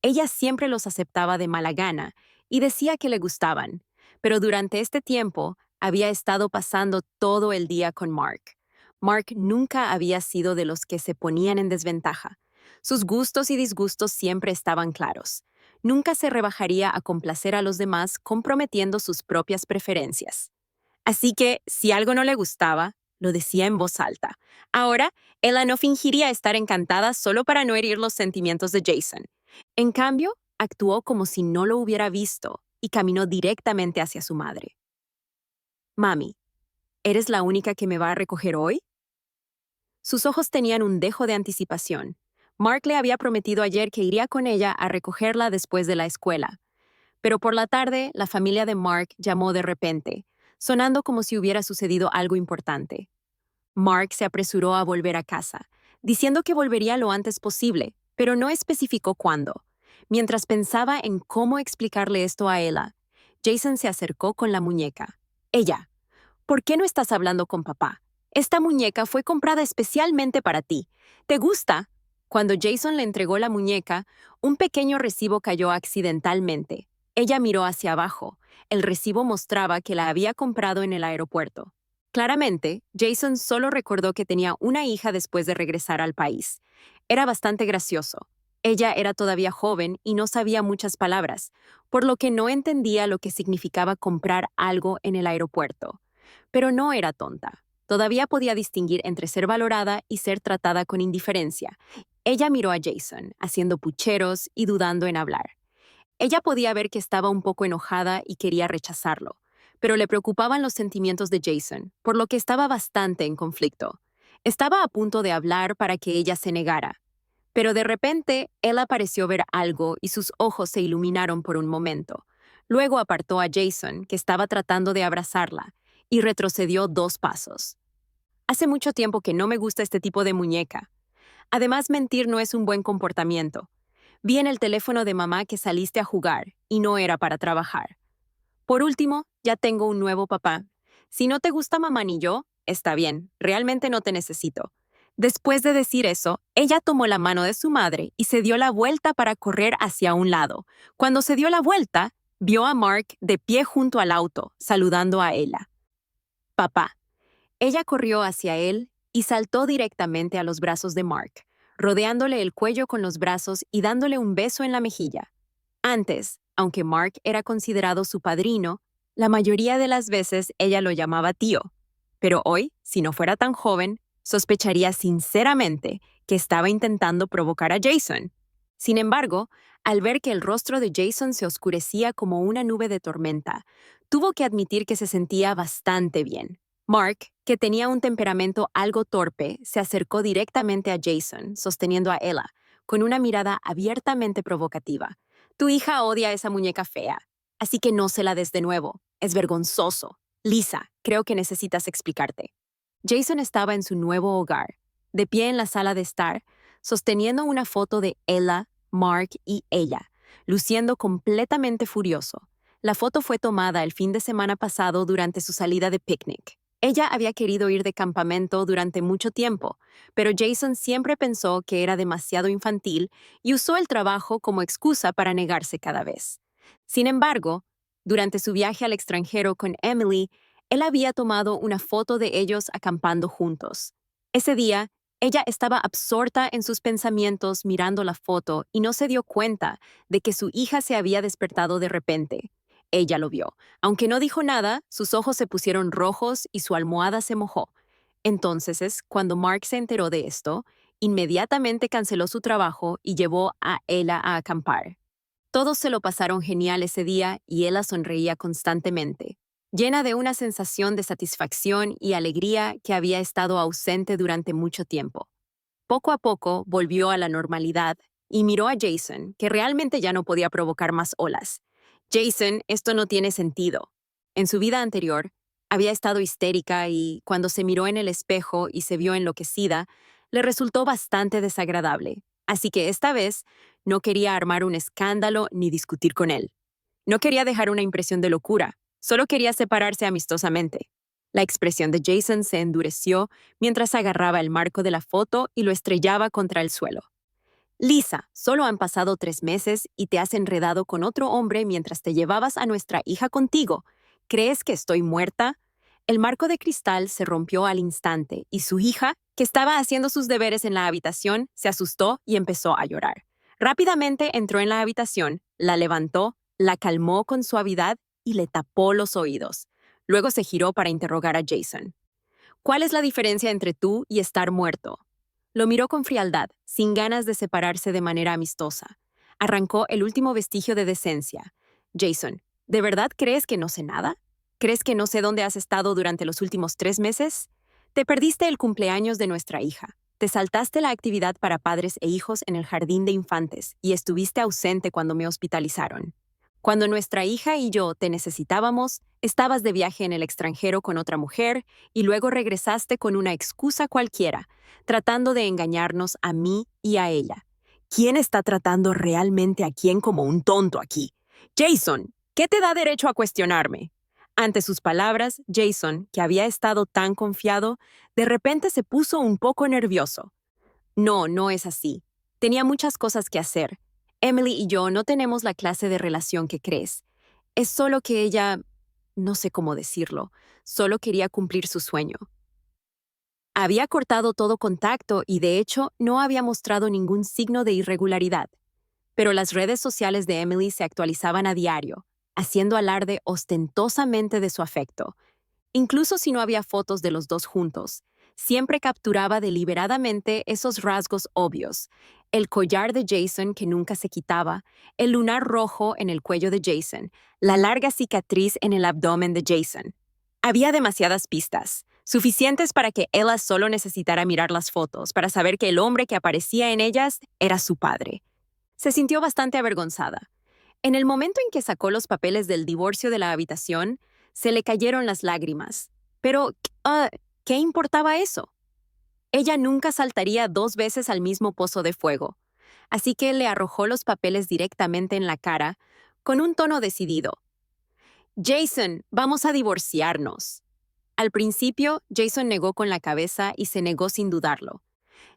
ella siempre los aceptaba de mala gana y decía que le gustaban. Pero durante este tiempo, había estado pasando todo el día con Mark. Mark nunca había sido de los que se ponían en desventaja. Sus gustos y disgustos siempre estaban claros. Nunca se rebajaría a complacer a los demás comprometiendo sus propias preferencias. Así que, si algo no le gustaba, lo decía en voz alta. Ahora, ella no fingiría estar encantada solo para no herir los sentimientos de Jason. En cambio, actuó como si no lo hubiera visto y caminó directamente hacia su madre. Mami, ¿eres la única que me va a recoger hoy? Sus ojos tenían un dejo de anticipación. Mark le había prometido ayer que iría con ella a recogerla después de la escuela. Pero por la tarde, la familia de Mark llamó de repente, sonando como si hubiera sucedido algo importante. Mark se apresuró a volver a casa, diciendo que volvería lo antes posible, pero no especificó cuándo. Mientras pensaba en cómo explicarle esto a Ella, Jason se acercó con la muñeca. Ella, ¿por qué no estás hablando con papá? Esta muñeca fue comprada especialmente para ti. ¿Te gusta? Cuando Jason le entregó la muñeca, un pequeño recibo cayó accidentalmente. Ella miró hacia abajo. El recibo mostraba que la había comprado en el aeropuerto. Claramente, Jason solo recordó que tenía una hija después de regresar al país. Era bastante gracioso. Ella era todavía joven y no sabía muchas palabras, por lo que no entendía lo que significaba comprar algo en el aeropuerto. Pero no era tonta. Todavía podía distinguir entre ser valorada y ser tratada con indiferencia. Ella miró a Jason, haciendo pucheros y dudando en hablar. Ella podía ver que estaba un poco enojada y quería rechazarlo, pero le preocupaban los sentimientos de Jason, por lo que estaba bastante en conflicto. Estaba a punto de hablar para que ella se negara, pero de repente él pareció ver algo y sus ojos se iluminaron por un momento. Luego apartó a Jason, que estaba tratando de abrazarla, y retrocedió 2 pasos. Hace mucho tiempo que no me gusta este tipo de muñeca. Además, mentir no es un buen comportamiento. Vi en el teléfono de mamá que saliste a jugar y no era para trabajar. Por último, ya tengo un nuevo papá. Si no te gusta mamá ni yo, está bien, realmente no te necesito. Después de decir eso, ella tomó la mano de su madre y se dio la vuelta para correr hacia un lado. Cuando se dio la vuelta, vio a Mark de pie junto al auto, saludando a ella. Papá. Ella corrió hacia él y saltó directamente a los brazos de Mark, rodeándole el cuello con los brazos y dándole un beso en la mejilla. Antes, aunque Mark era considerado su padrino, la mayoría de las veces ella lo llamaba tío. Pero hoy, si no fuera tan joven, sospecharía sinceramente que estaba intentando provocar a Jason. Sin embargo, al ver que el rostro de Jason se oscurecía como una nube de tormenta, tuvo que admitir que se sentía bastante bien. Mark, que tenía un temperamento algo torpe, se acercó directamente a Jason, sosteniendo a Ella, con una mirada abiertamente provocativa. Tu hija odia a esa muñeca fea, así que no se la des de nuevo. Es vergonzoso. Lisa, creo que necesitas explicarte. Jason estaba en su nuevo hogar, de pie en la sala de estar, sosteniendo una foto de Ella, Mark y ella, luciendo completamente furioso. La foto fue tomada el fin de semana pasado durante su salida de picnic. Ella había querido ir de campamento durante mucho tiempo, pero Jason siempre pensó que era demasiado infantil y usó el trabajo como excusa para negarse cada vez. Sin embargo, durante su viaje al extranjero con Emily, él había tomado una foto de ellos acampando juntos. Ese día, ella estaba absorta en sus pensamientos mirando la foto y no se dio cuenta de que su hija se había despertado de repente. Ella lo vio. Aunque no dijo nada, sus ojos se pusieron rojos y su almohada se mojó. Entonces, cuando Mark se enteró de esto, inmediatamente canceló su trabajo y llevó a Ella a acampar. Todos se lo pasaron genial ese día y Ella sonreía constantemente, llena de una sensación de satisfacción y alegría que había estado ausente durante mucho tiempo. Poco a poco volvió a la normalidad y miró a Jason, que realmente ya no podía provocar más olas. Jason, esto no tiene sentido. En su vida anterior, había estado histérica y, cuando se miró en el espejo y se vio enloquecida, le resultó bastante desagradable. Así que esta vez no quería armar un escándalo ni discutir con él. No quería dejar una impresión de locura, solo quería separarse amistosamente. La expresión de Jason se endureció mientras agarraba el marco de la foto y lo estrellaba contra el suelo. Lisa, solo han pasado 3 meses y te has enredado con otro hombre mientras te llevabas a nuestra hija contigo. ¿Crees que estoy muerta? El marco de cristal se rompió al instante y su hija, que estaba haciendo sus deberes en la habitación, se asustó y empezó a llorar. Rápidamente entró en la habitación, la levantó, la calmó con suavidad y le tapó los oídos. Luego se giró para interrogar a Jason. ¿Cuál es la diferencia entre tú y estar muerto? Lo miró con frialdad, sin ganas de separarse de manera amistosa. Arrancó el último vestigio de decencia. Jason, ¿de verdad crees que no sé nada? ¿Crees que no sé dónde has estado durante los últimos 3 meses? Te perdiste el cumpleaños de nuestra hija. Te saltaste la actividad para padres e hijos en el jardín de infantes y estuviste ausente cuando me hospitalizaron. Cuando nuestra hija y yo te necesitábamos, estabas de viaje en el extranjero con otra mujer y luego regresaste con una excusa cualquiera, tratando de engañarnos a mí y a ella. ¿Quién está tratando realmente a quién como un tonto aquí? Jason, ¿qué te da derecho a cuestionarme? Ante sus palabras, Jason, que había estado tan confiado, de repente se puso un poco nervioso. No, no es así. Tenía muchas cosas que hacer. Emily y yo no tenemos la clase de relación que crees. Es solo que ella, no sé cómo decirlo, solo quería cumplir su sueño. Había cortado todo contacto y, de hecho, no había mostrado ningún signo de irregularidad. Pero las redes sociales de Emily se actualizaban a diario, haciendo alarde ostentosamente de su afecto. Incluso si no había fotos de los dos juntos, siempre capturaba deliberadamente esos rasgos obvios: el collar de Jason que nunca se quitaba, el lunar rojo en el cuello de Jason, la larga cicatriz en el abdomen de Jason. Había demasiadas pistas, suficientes para que Ella solo necesitara mirar las fotos para saber que el hombre que aparecía en ellas era su padre. Se sintió bastante avergonzada. En el momento en que sacó los papeles del divorcio de la habitación, se le cayeron las lágrimas. Pero, ¿qué importaba eso? Ella nunca saltaría 2 veces al mismo pozo de fuego. Así que le arrojó los papeles directamente en la cara, con un tono decidido. Jason, vamos a divorciarnos. Al principio, Jason negó con la cabeza y se negó sin dudarlo.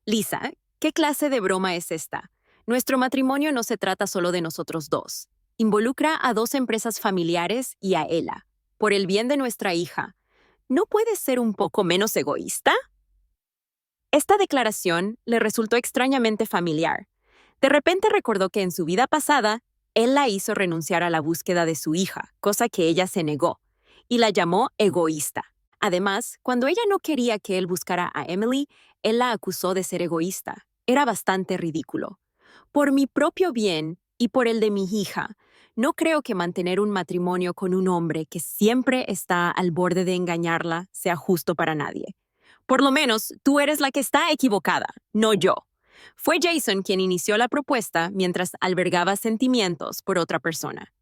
Lisa, ¿qué clase de broma es esta? Nuestro matrimonio no se trata solo de nosotros dos. Involucra a 2 empresas familiares y a Ella. Por el bien de nuestra hija, ¿no puedes ser un poco menos egoísta? Esta declaración le resultó extrañamente familiar. De repente recordó que en su vida pasada, él la hizo renunciar a la búsqueda de su hija, cosa que ella se negó, y la llamó egoísta. Además, cuando ella no quería que él buscara a Emily, él la acusó de ser egoísta. Era bastante ridículo. Por mi propio bien y por el de mi hija, No creo que mantener un matrimonio con un hombre que siempre está al borde de engañarla sea justo para nadie. Por lo menos, tú eres la que está equivocada, no yo. Fue Jason quien inició la propuesta mientras albergaba sentimientos por otra persona.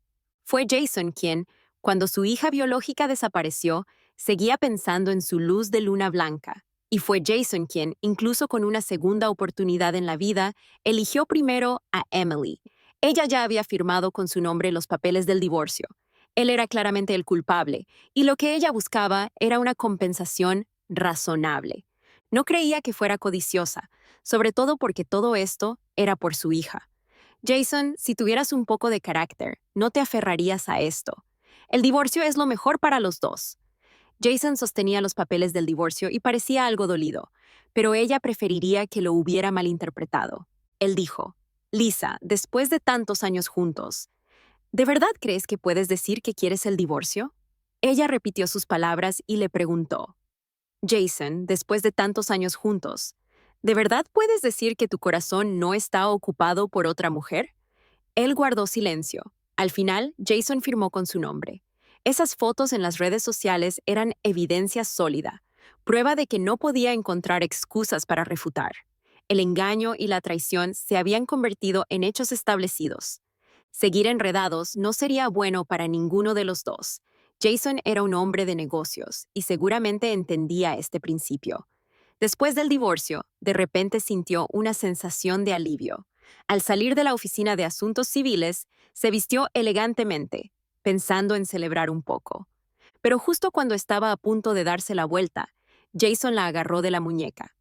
Fue Jason quien, cuando su hija biológica desapareció, seguía pensando en su luz de luna blanca. Y fue Jason quien, incluso con una segunda oportunidad en la vida, eligió primero a Emily. Ella ya había firmado con su nombre los papeles del divorcio. Él era claramente el culpable, y lo que ella buscaba era una compensación razonable. No creía que fuera codiciosa, sobre todo porque todo esto era por su hija. Jason, si tuvieras un poco de carácter, no te aferrarías a esto. El divorcio es lo mejor para los dos. Jason sostenía los papeles del divorcio y parecía algo dolido, pero ella preferiría que lo hubiera malinterpretado. Él dijo, Lisa, después de tantos años juntos, ¿de verdad crees que puedes decir que quieres el divorcio? Ella repitió sus palabras y le preguntó, Jason, después de tantos años juntos, ¿de verdad puedes decir que tu corazón no está ocupado por otra mujer? Él guardó silencio. Al final, Jason firmó con su nombre. Esas fotos en las redes sociales eran evidencia sólida, prueba de que no podía encontrar excusas para refutar. El engaño y la traición se habían convertido en hechos establecidos. Seguir enredados no sería bueno para ninguno de los dos. Jason era un hombre de negocios y seguramente entendía este principio. Después del divorcio, de repente sintió una sensación de alivio. Al salir de la oficina de asuntos civiles, se vistió elegantemente, pensando en celebrar un poco. Pero justo cuando estaba a punto de darse la vuelta, Jason la agarró de la muñeca.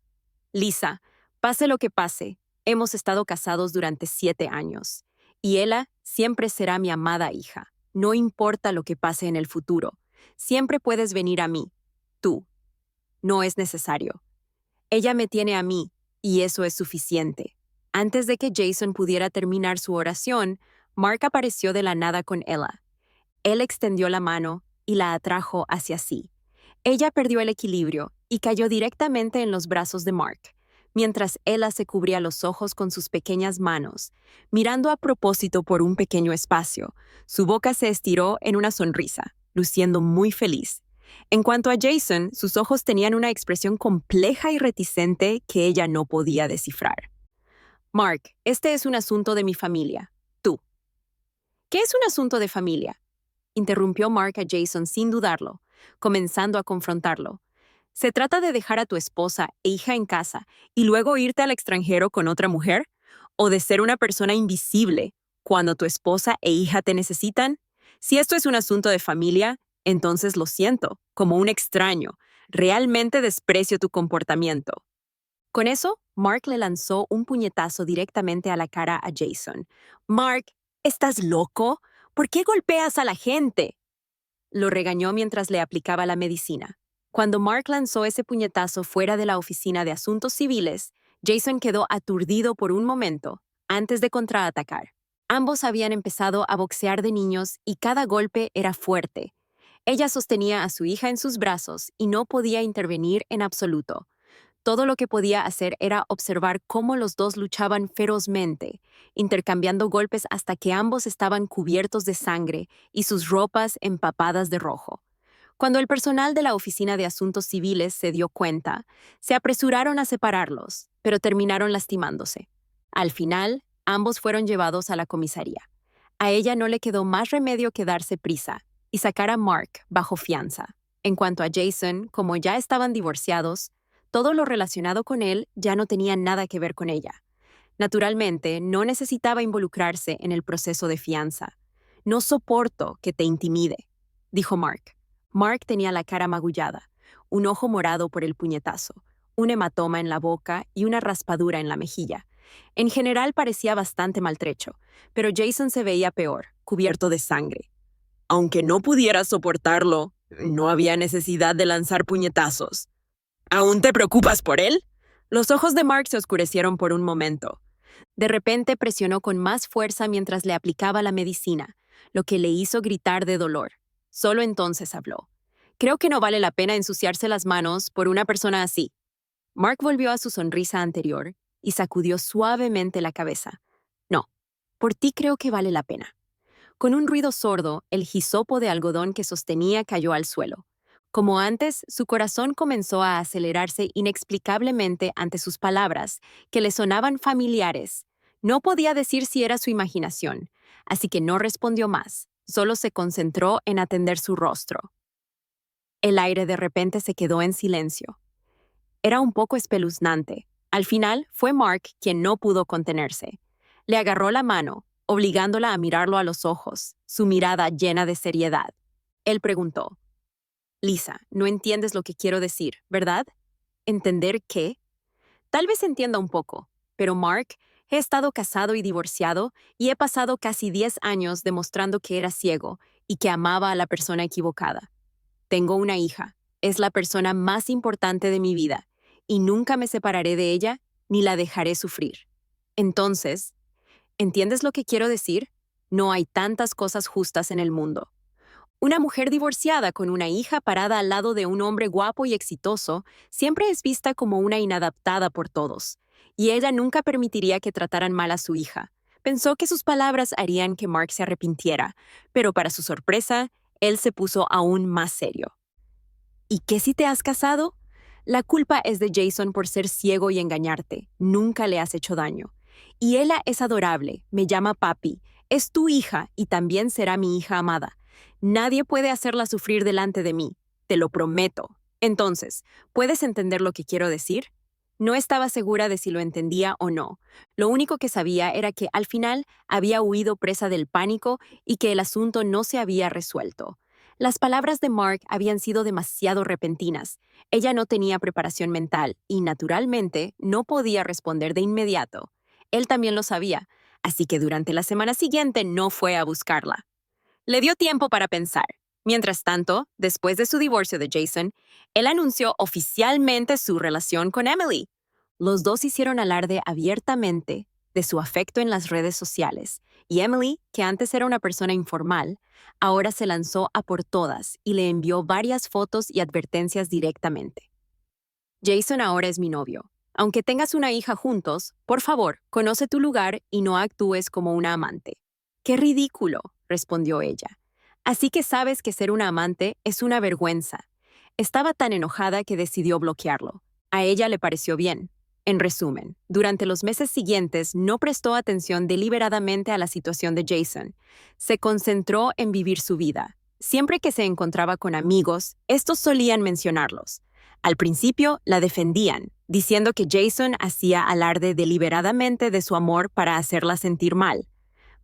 Lisa, pase lo que pase, hemos estado casados durante 7 años. Y ella siempre será mi amada hija. No importa lo que pase en el futuro. Siempre puedes venir a mí. Tú. No es necesario. Ella me tiene a mí, y eso es suficiente. Antes de que Jason pudiera terminar su oración, Mark apareció de la nada con Ella. Él extendió la mano y la atrajo hacia sí. Ella perdió el equilibrio y cayó directamente en los brazos de Mark, mientras Ella se cubría los ojos con sus pequeñas manos, mirando a propósito por un pequeño espacio. Su boca se estiró en una sonrisa, luciendo muy feliz. En cuanto a Jason, sus ojos tenían una expresión compleja y reticente que ella no podía descifrar. Mark, este es un asunto de mi familia. Tú. ¿Qué es un asunto de familia? Interrumpió Mark a Jason sin dudarlo, comenzando a confrontarlo. ¿Se trata de dejar a tu esposa e hija en casa y luego irte al extranjero con otra mujer? ¿O de ser una persona invisible cuando tu esposa e hija te necesitan? Si esto es un asunto de familia, entonces lo siento, como un extraño. Realmente desprecio tu comportamiento. Con eso, Mark le lanzó un puñetazo directamente a la cara a Jason. Mark, ¿estás loco? ¿Por qué golpeas a la gente? Lo regañó mientras le aplicaba la medicina. Cuando Mark lanzó ese puñetazo fuera de la oficina de asuntos civiles, Jason quedó aturdido por un momento, antes de contraatacar. Ambos habían empezado a boxear de niños y cada golpe era fuerte. Ella sostenía a su hija en sus brazos y no podía intervenir en absoluto. Todo lo que podía hacer era observar cómo los dos luchaban ferozmente, intercambiando golpes hasta que ambos estaban cubiertos de sangre y sus ropas empapadas de rojo. Cuando el personal de la Oficina de Asuntos Civiles se dio cuenta, se apresuraron a separarlos, pero terminaron lastimándose. Al final, ambos fueron llevados a la comisaría. A ella no le quedó más remedio que darse prisa y sacar a Mark bajo fianza. En cuanto a Jason, como ya estaban divorciados, todo lo relacionado con él ya no tenía nada que ver con ella. Naturalmente, no necesitaba involucrarse en el proceso de fianza. No soporto que te intimide, dijo Mark. Mark tenía la cara magullada, un ojo morado por el puñetazo, un hematoma en la boca y una raspadura en la mejilla. En general parecía bastante maltrecho, pero Jason se veía peor, cubierto de sangre. Aunque no pudiera soportarlo, no había necesidad de lanzar puñetazos. ¿Aún te preocupas por él? Los ojos de Mark se oscurecieron por un momento. De repente presionó con más fuerza mientras le aplicaba la medicina, lo que le hizo gritar de dolor. Solo entonces habló. Creo que no vale la pena ensuciarse las manos por una persona así. Mark volvió a su sonrisa anterior y sacudió suavemente la cabeza. No, por ti creo que vale la pena. Con un ruido sordo, el hisopo de algodón que sostenía cayó al suelo. Como antes, su corazón comenzó a acelerarse inexplicablemente ante sus palabras, que le sonaban familiares. No podía decir si era su imaginación, así que no respondió más, solo se concentró en atender su rostro. El aire de repente se quedó en silencio. Era un poco espeluznante. Al final, fue Mark quien no pudo contenerse. Le agarró la mano, obligándola a mirarlo a los ojos, su mirada llena de seriedad. Él preguntó: Lisa, no entiendes lo que quiero decir, ¿verdad? ¿Entender qué? Tal vez entienda un poco, pero Mark, he estado casado y divorciado y he pasado casi 10 años demostrando que era ciego y que amaba a la persona equivocada. Tengo una hija, es la persona más importante de mi vida y nunca me separaré de ella ni la dejaré sufrir. Entonces, ¿entiendes lo que quiero decir? No hay tantas cosas justas en el mundo. Una mujer divorciada con una hija parada al lado de un hombre guapo y exitoso siempre es vista como una inadaptada por todos, y ella nunca permitiría que trataran mal a su hija. Pensó que sus palabras harían que Mark se arrepintiera, pero para su sorpresa, él se puso aún más serio. ¿Y qué si te has casado? La culpa es de Jason por ser ciego y engañarte. Nunca le has hecho daño. Y ella es adorable, me llama papi. Es tu hija y también será mi hija amada. Nadie puede hacerla sufrir delante de mí. Te lo prometo. Entonces, ¿puedes entender lo que quiero decir? No estaba segura de si lo entendía o no. Lo único que sabía era que al final había huido presa del pánico y que el asunto no se había resuelto. Las palabras de Mark habían sido demasiado repentinas. Ella no tenía preparación mental y, naturalmente, no podía responder de inmediato. Él también lo sabía, así que durante la semana siguiente no fue a buscarla. Le dio tiempo para pensar. Mientras tanto, después de su divorcio de Jason, él anunció oficialmente su relación con Emily. Los dos hicieron alarde abiertamente de su afecto en las redes sociales, y Emily, que antes era una persona informal, ahora se lanzó a por todas y le envió varias fotos y advertencias directamente. Jason ahora es mi novio. Aunque tengas una hija juntos, por favor, conoce tu lugar y no actúes como una amante. ¡Qué ridículo!, respondió ella. Así que sabes que ser una amante es una vergüenza. Estaba tan enojada que decidió bloquearlo. A ella le pareció bien. En resumen, durante los meses siguientes no prestó atención deliberadamente a la situación de Jason. Se concentró en vivir su vida. Siempre que se encontraba con amigos, estos solían mencionarlos. Al principio la defendían, diciendo que Jason hacía alarde deliberadamente de su amor para hacerla sentir mal.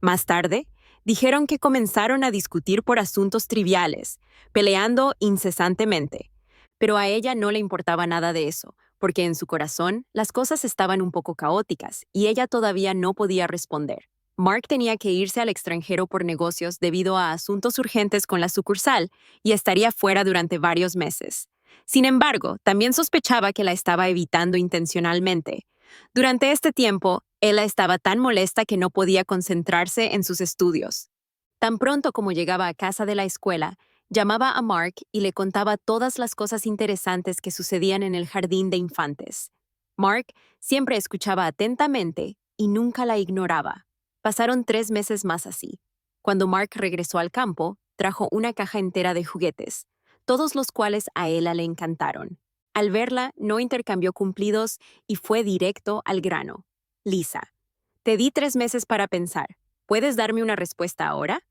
Más tarde, dijeron que comenzaron a discutir por asuntos triviales, peleando incesantemente. Pero a ella no le importaba nada de eso, porque en su corazón las cosas estaban un poco caóticas y ella todavía no podía responder. Mark tenía que irse al extranjero por negocios debido a asuntos urgentes con la sucursal y estaría fuera durante varios meses. Sin embargo, también sospechaba que la estaba evitando intencionalmente. Durante este tiempo, ella estaba tan molesta que no podía concentrarse en sus estudios. Tan pronto como llegaba a casa de la escuela, llamaba a Mark y le contaba todas las cosas interesantes que sucedían en el jardín de infantes. Mark siempre escuchaba atentamente y nunca la ignoraba. Pasaron 3 meses más así. Cuando Mark regresó al campo, trajo una caja entera de juguetes, todos los cuales a ella le encantaron. Al verla, no intercambió cumplidos y fue directo al grano. Lisa, te di 3 meses para pensar. ¿Puedes darme una respuesta ahora?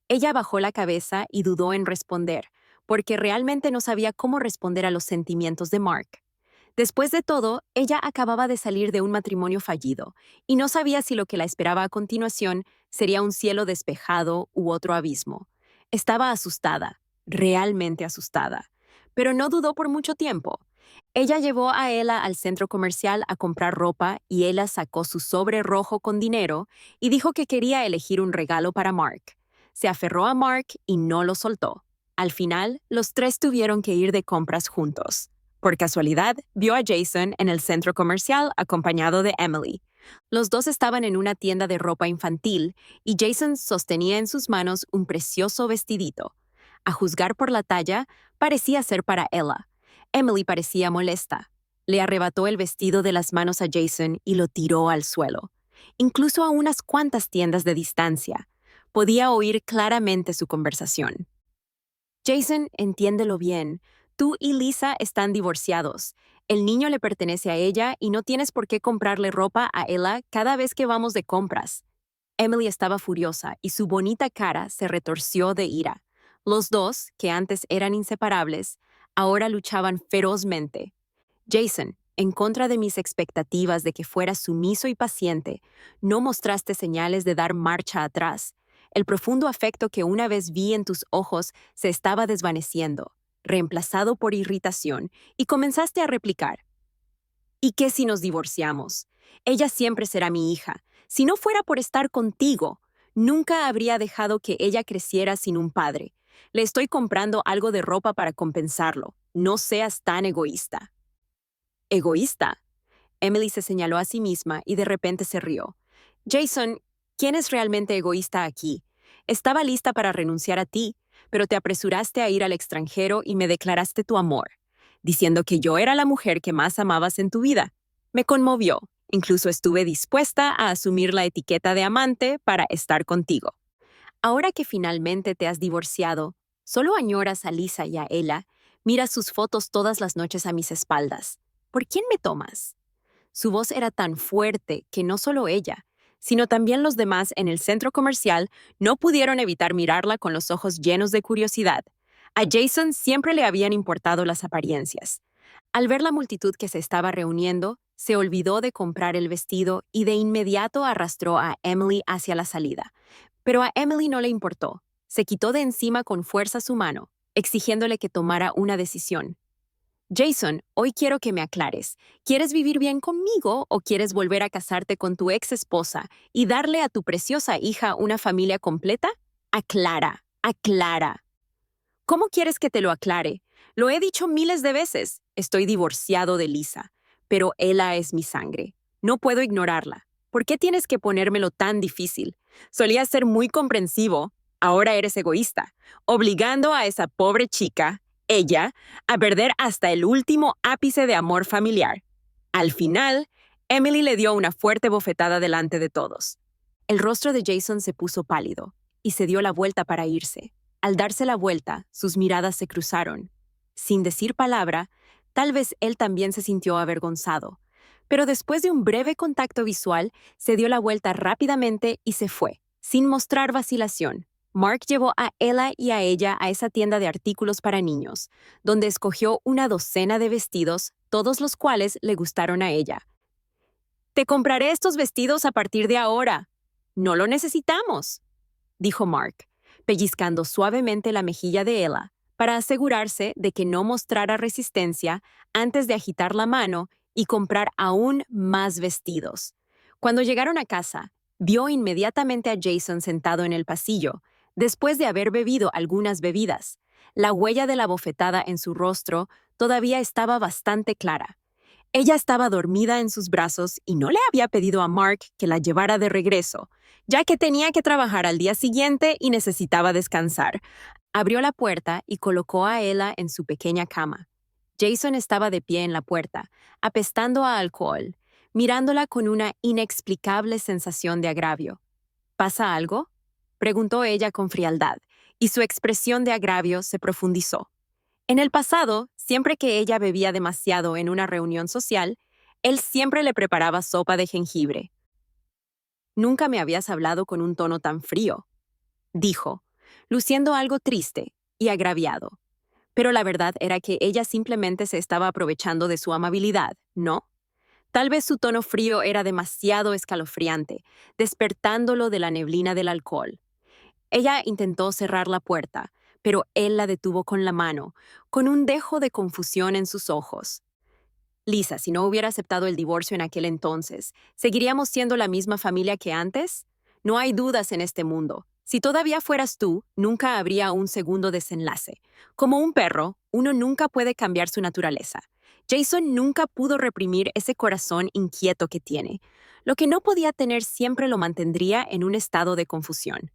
Ella bajó la cabeza y dudó en responder, porque realmente no sabía cómo responder a los sentimientos de Mark. Después de todo, ella acababa de salir de un matrimonio fallido, y no sabía si lo que la esperaba a continuación sería un cielo despejado u otro abismo. Estaba asustada, realmente asustada, pero no dudó por mucho tiempo. Ella llevó a Ella al centro comercial a comprar ropa y ella sacó su sobre rojo con dinero y dijo que quería elegir un regalo para Mark. Se aferró a Mark y no lo soltó. Al final, los tres tuvieron que ir de compras juntos. Por casualidad, vio a Jason en el centro comercial acompañado de Emily. Los dos estaban en una tienda de ropa infantil y Jason sostenía en sus manos un precioso vestidito. A juzgar por la talla, parecía ser para Ella. Emily parecía molesta. Le arrebató el vestido de las manos a Jason y lo tiró al suelo, incluso a unas cuantas tiendas de distancia. Podía oír claramente su conversación. Jason, entiéndelo bien. Tú y Lisa están divorciados. El niño le pertenece a ella y no tienes por qué comprarle ropa a Ella cada vez que vamos de compras. Emily estaba furiosa y su bonita cara se retorció de ira. Los dos, que antes eran inseparables, ahora luchaban ferozmente. Jason, en contra de mis expectativas de que fueras sumiso y paciente, no mostraste señales de dar marcha atrás. El profundo afecto que una vez vi en tus ojos se estaba desvaneciendo, reemplazado por irritación, y comenzaste a replicar. ¿Y qué si nos divorciamos? Ella siempre será mi hija. Si no fuera por estar contigo, nunca habría dejado que ella creciera sin un padre. Le estoy comprando algo de ropa para compensarlo. No seas tan egoísta. ¿Egoísta? Emily se señaló a sí misma y de repente se rió. Jason, ¿quién es realmente egoísta aquí? Estaba lista para renunciar a ti, pero te apresuraste a ir al extranjero y me declaraste tu amor, diciendo que yo era la mujer que más amabas en tu vida. Me conmovió. Incluso estuve dispuesta a asumir la etiqueta de amante para estar contigo. Ahora que finalmente te has divorciado, solo añoras a Lisa y a Ella, miras sus fotos todas las noches a mis espaldas. ¿Por quién me tomas? Su voz era tan fuerte que no solo ella, sino también los demás en el centro comercial no pudieron evitar mirarla con los ojos llenos de curiosidad. A Jason siempre le habían importado las apariencias. Al ver la multitud que se estaba reuniendo, se olvidó de comprar el vestido y de inmediato arrastró a Emily hacia la salida. Pero a Emily no le importó. Se quitó de encima con fuerza su mano, exigiéndole que tomara una decisión. Jason, hoy quiero que me aclares. ¿Quieres vivir bien conmigo o quieres volver a casarte con tu ex esposa y darle a tu preciosa hija una familia completa? Aclara, aclara. ¿Cómo quieres que te lo aclare? Lo he dicho miles de veces. Estoy divorciado de Lisa, pero ella es mi sangre. No puedo ignorarla. ¿Por qué tienes que ponérmelo tan difícil? Solías ser muy comprensivo. Ahora eres egoísta, obligando a esa pobre chica, ella, a perder hasta el último ápice de amor familiar. Al final, Emily le dio una fuerte bofetada delante de todos. El rostro de Jason se puso pálido y se dio la vuelta para irse. Al darse la vuelta, sus miradas se cruzaron. Sin decir palabra, tal vez él también se sintió avergonzado, pero después de un breve contacto visual, se dio la vuelta rápidamente y se fue, sin mostrar vacilación. Mark llevó a Ella y a ella a esa tienda de artículos para niños, donde escogió una docena de vestidos, todos los cuales le gustaron a ella. «Te compraré estos vestidos a partir de ahora. No lo necesitamos», dijo Mark, pellizcando suavemente la mejilla de Ella para asegurarse de que no mostrara resistencia antes de agitar la mano y comprar aún más vestidos. Cuando llegaron a casa, vio inmediatamente a Jason sentado en el pasillo, después de haber bebido algunas bebidas. La huella de la bofetada en su rostro todavía estaba bastante clara. Ella estaba dormida en sus brazos y no le había pedido a Mark que la llevara de regreso, ya que tenía que trabajar al día siguiente y necesitaba descansar. Abrió la puerta y colocó a Ella en su pequeña cama. Jason estaba de pie en la puerta, apestando a alcohol, mirándola con una inexplicable sensación de agravio. ¿Pasa algo?, preguntó ella con frialdad, y su expresión de agravio se profundizó. En el pasado, siempre que ella bebía demasiado en una reunión social, él siempre le preparaba sopa de jengibre. «Nunca me habías hablado con un tono tan frío», dijo, luciendo algo triste y agraviado. Pero la verdad era que ella simplemente se estaba aprovechando de su amabilidad, ¿no? Tal vez su tono frío era demasiado escalofriante, despertándolo de la neblina del alcohol. Ella intentó cerrar la puerta, pero él la detuvo con la mano, con un dejo de confusión en sus ojos. «Lisa, si no hubiera aceptado el divorcio en aquel entonces, ¿seguiríamos siendo la misma familia que antes? No hay dudas en este mundo. Si todavía fueras tú, nunca habría un segundo desenlace. Como un perro, uno nunca puede cambiar su naturaleza. Jason nunca pudo reprimir ese corazón inquieto que tiene. Lo que no podía tener siempre lo mantendría en un estado de confusión.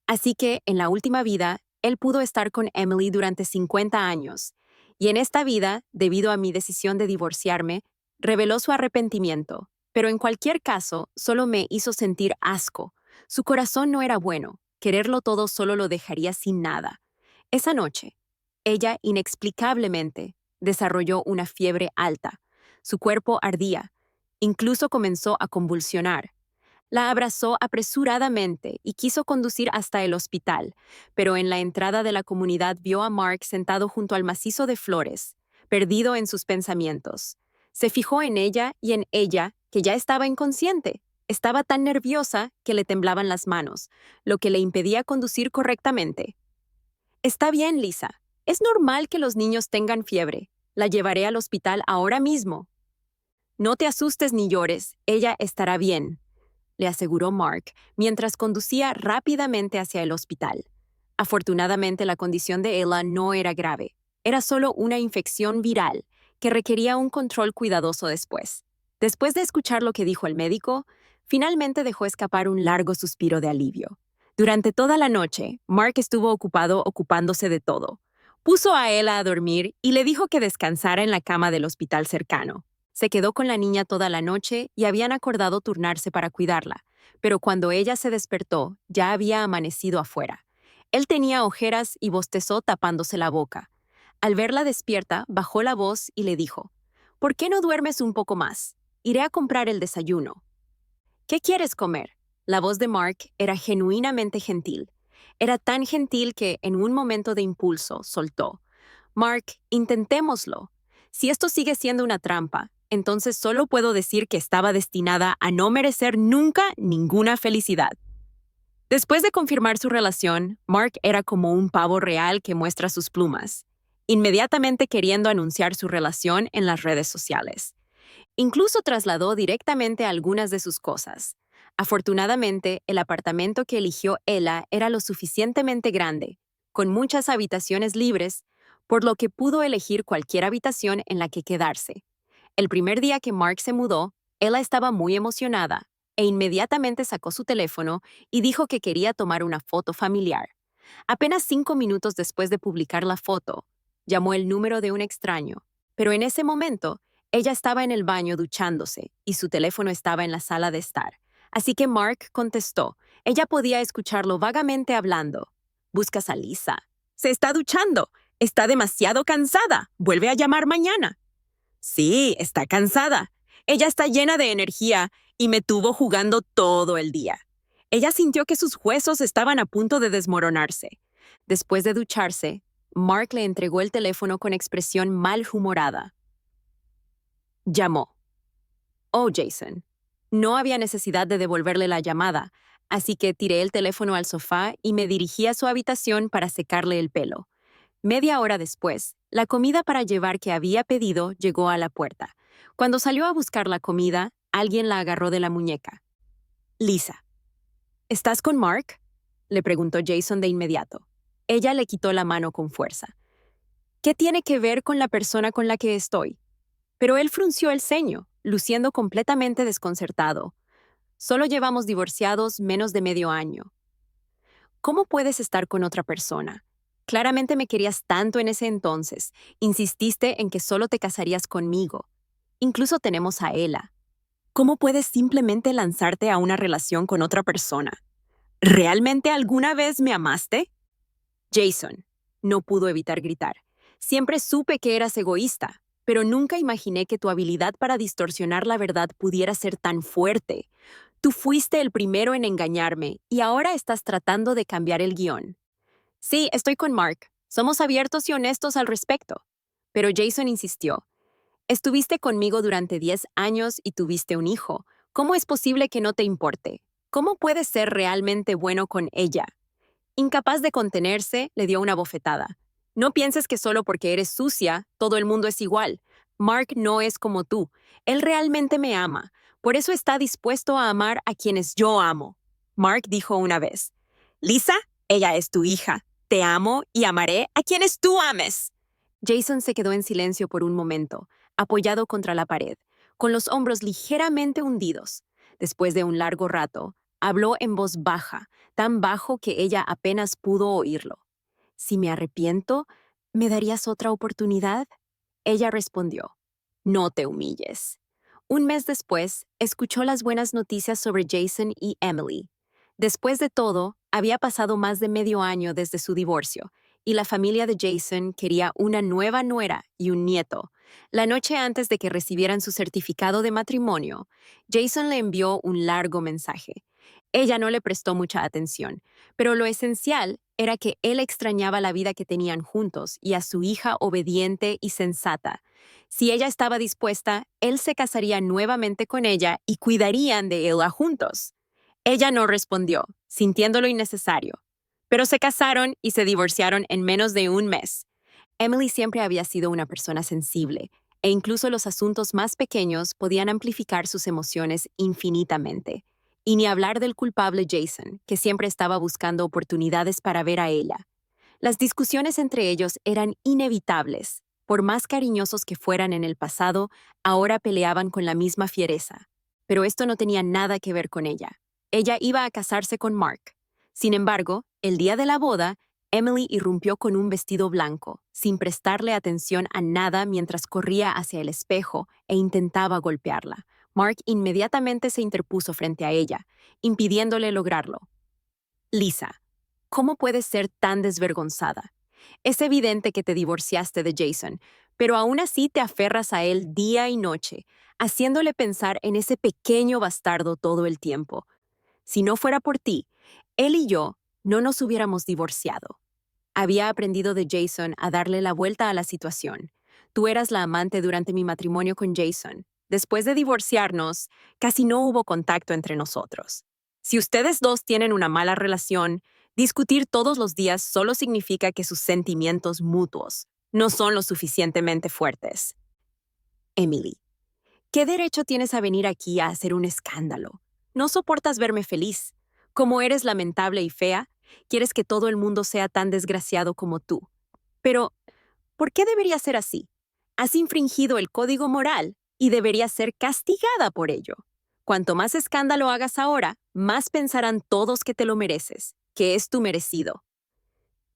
Así que, en la última vida, él pudo estar con Emily durante 50 años. Y en esta vida, debido a mi decisión de divorciarme, reveló su arrepentimiento. Pero en cualquier caso, solo me hizo sentir asco. Su corazón no era bueno, quererlo todo solo lo dejaría sin nada. Esa noche, ella inexplicablemente desarrolló una fiebre alta. Su cuerpo ardía, incluso comenzó a convulsionar. La abrazó apresuradamente y quiso conducir hasta el hospital, pero en la entrada de la comunidad vio a Mark sentado junto al macizo de flores, perdido en sus pensamientos. Se fijó en ella y en ella, que ya estaba inconsciente. Estaba tan nerviosa que le temblaban las manos, lo que le impedía conducir correctamente. Está bien, Lisa. Es normal que los niños tengan fiebre. La llevaré al hospital ahora mismo. No te asustes ni llores, ella estará bien, le aseguró Mark mientras conducía rápidamente hacia el hospital. Afortunadamente, la condición de Ella no era grave. Era solo una infección viral que requería un control cuidadoso después. Después de escuchar lo que dijo el médico, finalmente dejó escapar un largo suspiro de alivio. Durante toda la noche, Mark estuvo ocupado ocupándose de todo. Puso a Ella a dormir y le dijo que descansara en la cama del hospital cercano. Se quedó con la niña toda la noche y habían acordado turnarse para cuidarla, pero cuando ella se despertó, ya había amanecido afuera. Él tenía ojeras y bostezó tapándose la boca. Al verla despierta, bajó la voz y le dijo, «¿Por qué no duermes un poco más? Iré a comprar el desayuno». «¿Qué quieres comer?». La voz de Mark era genuinamente gentil. Era tan gentil que, en un momento de impulso, soltó, «Mark, intentémoslo. Si esto sigue siendo una trampa, entonces solo puedo decir que estaba destinada a no merecer nunca ninguna felicidad». Después de confirmar su relación, Mark era como un pavo real que muestra sus plumas, inmediatamente queriendo anunciar su relación en las redes sociales. Incluso trasladó directamente algunas de sus cosas. Afortunadamente, el apartamento que eligió Ella era lo suficientemente grande, con muchas habitaciones libres, por lo que pudo elegir cualquier habitación en la que quedarse. El primer día que Mark se mudó, Ella estaba muy emocionada e inmediatamente sacó su teléfono y dijo que quería tomar una foto familiar. Apenas 5 minutos después de publicar la foto, llamó el número de un extraño, pero en ese momento, ella estaba en el baño duchándose y su teléfono estaba en la sala de estar. Así que Mark contestó. Ella podía escucharlo vagamente hablando. «¿Buscas a Lisa? Se está duchando. Está demasiado cansada. Vuelve a llamar mañana». «Sí, está cansada. Ella está llena de energía y me tuvo jugando todo el día». Ella sintió que sus huesos estaban a punto de desmoronarse. Después de ducharse, Mark le entregó el teléfono con expresión malhumorada. Llamó. «Oh, Jason». No había necesidad de devolverle la llamada, así que tiré el teléfono al sofá y me dirigí a su habitación para secarle el pelo. Media hora después, la comida para llevar que había pedido llegó a la puerta. Cuando salió a buscar la comida, alguien la agarró de la muñeca. «Lisa, ¿estás con Mark?», le preguntó Jason de inmediato. Ella le quitó la mano con fuerza. «¿Qué tiene que ver con la persona con la que estoy?». Pero él frunció el ceño, luciendo completamente desconcertado. «Solo llevamos divorciados menos de medio año». «¿Cómo puedes estar con otra persona? Claramente me querías tanto en ese entonces. Insististe en que solo te casarías conmigo. Incluso tenemos a Ella. ¿Cómo puedes simplemente lanzarte a una relación con otra persona? ¿Realmente alguna vez me amaste?». «Jason», no pudo evitar gritar. «Siempre supe que eras egoísta, pero nunca imaginé que tu habilidad para distorsionar la verdad pudiera ser tan fuerte. Tú fuiste el primero en engañarme y ahora estás tratando de cambiar el guión». «Sí, estoy con Mark. Somos abiertos y honestos al respecto». Pero Jason insistió. «Estuviste conmigo durante 10 años y tuviste un hijo. ¿Cómo es posible que no te importe? ¿Cómo puedes ser realmente bueno con ella?». Incapaz de contenerse, le dio una bofetada. «No pienses que solo porque eres sucia, todo el mundo es igual. Mark no es como tú. Él realmente me ama. Por eso está dispuesto a amar a quienes yo amo». Mark dijo una vez. «Lisa, ella es tu hija. Te amo y amaré a quienes tú ames». Jason se quedó en silencio por un momento, apoyado contra la pared, con los hombros ligeramente hundidos. Después de un largo rato, habló en voz baja, tan bajo que ella apenas pudo oírlo. «Si me arrepiento, ¿me darías otra oportunidad?». Ella respondió. «No te humilles». Un mes después, escuchó las buenas noticias sobre Jason y Emily. Después de todo, había pasado más de medio año desde su divorcio, y la familia de Jason quería una nueva nuera y un nieto. La noche antes de que recibieran su certificado de matrimonio, Jason le envió un largo mensaje. Ella no le prestó mucha atención, pero lo esencial era que él extrañaba la vida que tenían juntos y a su hija obediente y sensata. Si ella estaba dispuesta, él se casaría nuevamente con ella y cuidarían de ella juntos. Ella no respondió, sintiéndolo innecesario, pero se casaron y se divorciaron en menos de un mes. Emily siempre había sido una persona sensible, e incluso los asuntos más pequeños podían amplificar sus emociones infinitamente. Y ni hablar del culpable Jason, que siempre estaba buscando oportunidades para ver a ella. Las discusiones entre ellos eran inevitables. Por más cariñosos que fueran en el pasado, ahora peleaban con la misma fiereza. Pero esto no tenía nada que ver con ella. Ella iba a casarse con Mark. Sin embargo, el día de la boda, Emily irrumpió con un vestido blanco, sin prestarle atención a nada mientras corría hacia el espejo e intentaba golpearla. Mark inmediatamente se interpuso frente a ella, impidiéndole lograrlo. Lisa, ¿cómo puedes ser tan desvergonzada? Es evidente que te divorciaste de Jason, pero aún así te aferras a él día y noche, haciéndole pensar en ese pequeño bastardo todo el tiempo. Si no fuera por ti, él y yo no nos hubiéramos divorciado. Había aprendido de Jason a darle la vuelta a la situación. Tú eras la amante durante mi matrimonio con Jason. Después de divorciarnos, casi no hubo contacto entre nosotros. Si ustedes dos tienen una mala relación, discutir todos los días solo significa que sus sentimientos mutuos no son lo suficientemente fuertes. Emily, ¿qué derecho tienes a venir aquí a hacer un escándalo? No soportas verme feliz. Como eres lamentable y fea, quieres que todo el mundo sea tan desgraciado como tú. Pero, ¿por qué debería ser así? Has infringido el código moral y deberías ser castigada por ello. Cuanto más escándalo hagas ahora, más pensarán todos que te lo mereces, que es tu merecido.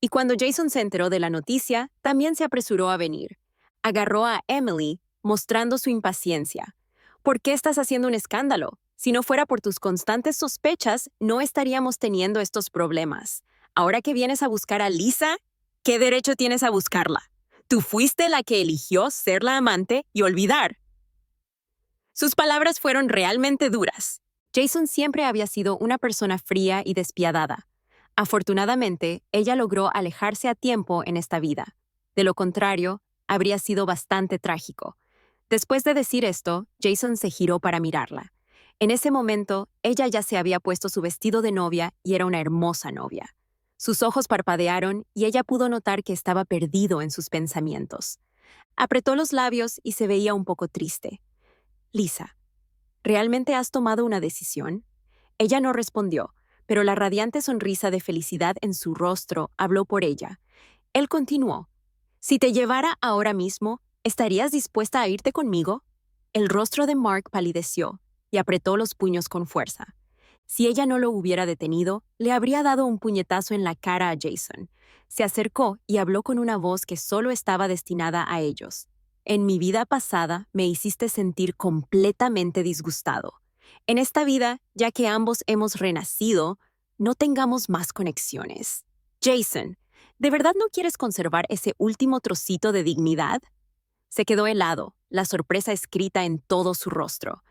Y cuando Jason se enteró de la noticia, también se apresuró a venir. Agarró a Emily, mostrando su impaciencia. ¿Por qué estás haciendo un escándalo? Si no fuera por tus constantes sospechas, no estaríamos teniendo estos problemas. Ahora que vienes a buscar a Lisa, ¿qué derecho tienes a buscarla? Tú fuiste la que eligió ser la amante y olvidar. Sus palabras fueron realmente duras. Jason siempre había sido una persona fría y despiadada. Afortunadamente, ella logró alejarse a tiempo en esta vida. De lo contrario, habría sido bastante trágico. Después de decir esto, Jason se giró para mirarla. En ese momento, ella ya se había puesto su vestido de novia y era una hermosa novia. Sus ojos parpadearon y ella pudo notar que estaba perdido en sus pensamientos. Apretó los labios y se veía un poco triste. Lisa, ¿realmente has tomado una decisión? Ella no respondió, pero la radiante sonrisa de felicidad en su rostro habló por ella. Él continuó. Si te llevara ahora mismo, ¿estarías dispuesta a irte conmigo? El rostro de Mark palideció y apretó los puños con fuerza. Si ella no lo hubiera detenido, le habría dado un puñetazo en la cara a Jason. Se acercó y habló con una voz que solo estaba destinada a ellos. En mi vida pasada me hiciste sentir completamente disgustado. En esta vida, ya que ambos hemos renacido, no tengamos más conexiones. Jason, ¿de verdad no quieres conservar ese último trocito de dignidad? Se quedó helado, la sorpresa escrita en todo su rostro.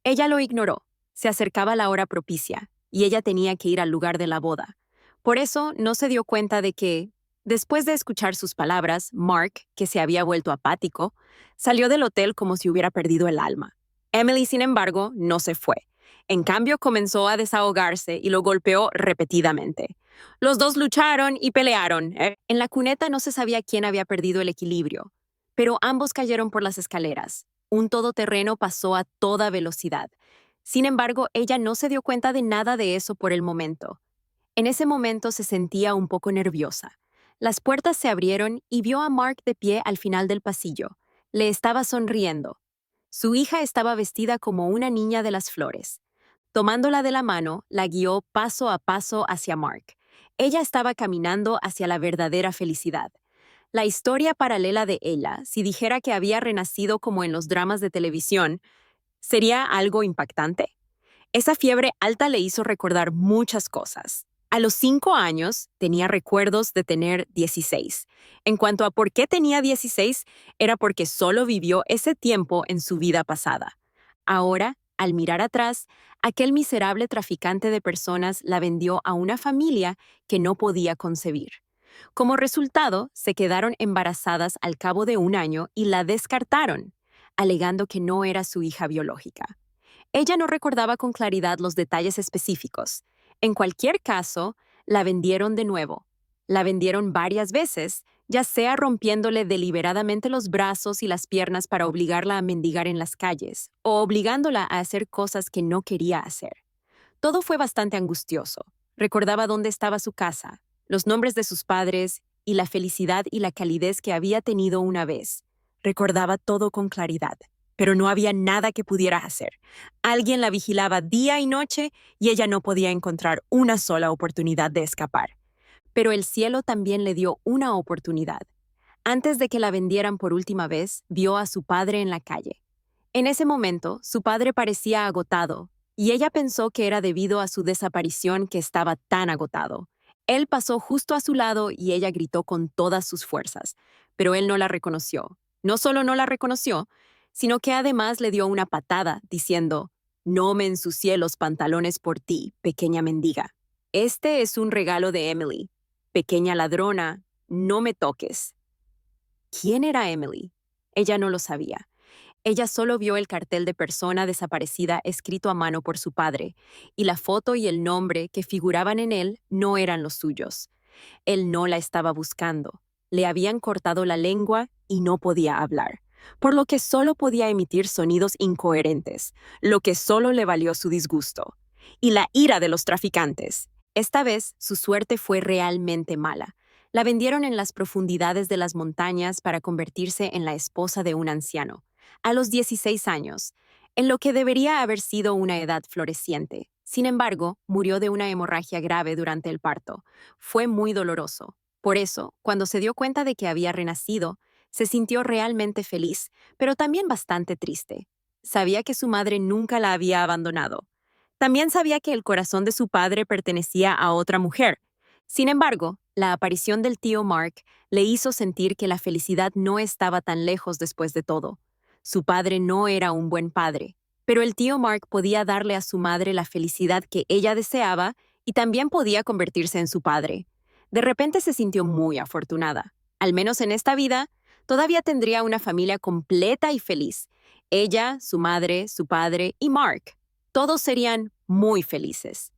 Ella lo ignoró. Se acercaba la hora propicia, y ella tenía que ir al lugar de la boda. Por eso no se dio cuenta de que, después de escuchar sus palabras, Mark, que se había vuelto apático, salió del hotel como si hubiera perdido el alma. Emily, sin embargo, no se fue. En cambio, comenzó a desahogarse y lo golpeó repetidamente. Los dos lucharon y pelearon. En la cuneta no se sabía quién había perdido el equilibrio, pero ambos cayeron por las escaleras. Un todoterreno pasó a toda velocidad. Sin embargo, ella no se dio cuenta de nada de eso por el momento. En ese momento se sentía un poco nerviosa. Las puertas se abrieron y vio a Mark de pie al final del pasillo. Le estaba sonriendo. Su hija estaba vestida como una niña de las flores. Tomándola de la mano, la guió paso a paso hacia Mark. Ella estaba caminando hacia la verdadera felicidad. La historia paralela de ella, si dijera que había renacido como en los dramas de televisión, ¿sería algo impactante? Esa fiebre alta le hizo recordar muchas cosas. A los 5 años tenía recuerdos de tener 16. En cuanto a por qué tenía 16, era porque solo vivió ese tiempo en su vida pasada. Ahora, al mirar atrás, aquel miserable traficante de personas la vendió a una familia que no podía concebir. Como resultado, se quedaron embarazadas al cabo de un año y la descartaron, alegando que no era su hija biológica. Ella no recordaba con claridad los detalles específicos. En cualquier caso, la vendieron de nuevo. La vendieron varias veces, ya sea rompiéndole deliberadamente los brazos y las piernas para obligarla a mendigar en las calles, o obligándola a hacer cosas que no quería hacer. Todo fue bastante angustioso. Recordaba dónde estaba su casa, los nombres de sus padres y la felicidad y la calidez que había tenido una vez. Recordaba todo con claridad, pero no había nada que pudiera hacer. Alguien la vigilaba día y noche y ella no podía encontrar una sola oportunidad de escapar. Pero el cielo también le dio una oportunidad. Antes de que la vendieran por última vez, vio a su padre en la calle. En ese momento, su padre parecía agotado, y ella pensó que era debido a su desaparición que estaba tan agotado. Él pasó justo a su lado y ella gritó con todas sus fuerzas, pero él no la reconoció. No solo no la reconoció, sino que además le dio una patada, diciendo, «No me ensucié los pantalones por ti, pequeña mendiga. Este es un regalo de Emily. Pequeña ladrona, no me toques». ¿Quién era Emily? Ella no lo sabía. Ella solo vio el cartel de persona desaparecida escrito a mano por su padre, y la foto y el nombre que figuraban en él no eran los suyos. Él no la estaba buscando. Le habían cortado la lengua y no podía hablar, por lo que solo podía emitir sonidos incoherentes, lo que solo le valió su disgusto. Y la ira de los traficantes. Esta vez, su suerte fue realmente mala. La vendieron en las profundidades de las montañas para convertirse en la esposa de un anciano, a los 16 años, en lo que debería haber sido una edad floreciente. Sin embargo, murió de una hemorragia grave durante el parto. Fue muy doloroso. Por eso, cuando se dio cuenta de que había renacido, se sintió realmente feliz, pero también bastante triste. Sabía que su madre nunca la había abandonado. También sabía que el corazón de su padre pertenecía a otra mujer. Sin embargo, la aparición del tío Mark le hizo sentir que la felicidad no estaba tan lejos después de todo. Su padre no era un buen padre, pero el tío Mark podía darle a su madre la felicidad que ella deseaba y también podía convertirse en su padre. De repente se sintió muy afortunada. Al menos en esta vida, todavía tendría una familia completa y feliz. Ella, su madre, su padre y Mark. Todos serían muy felices.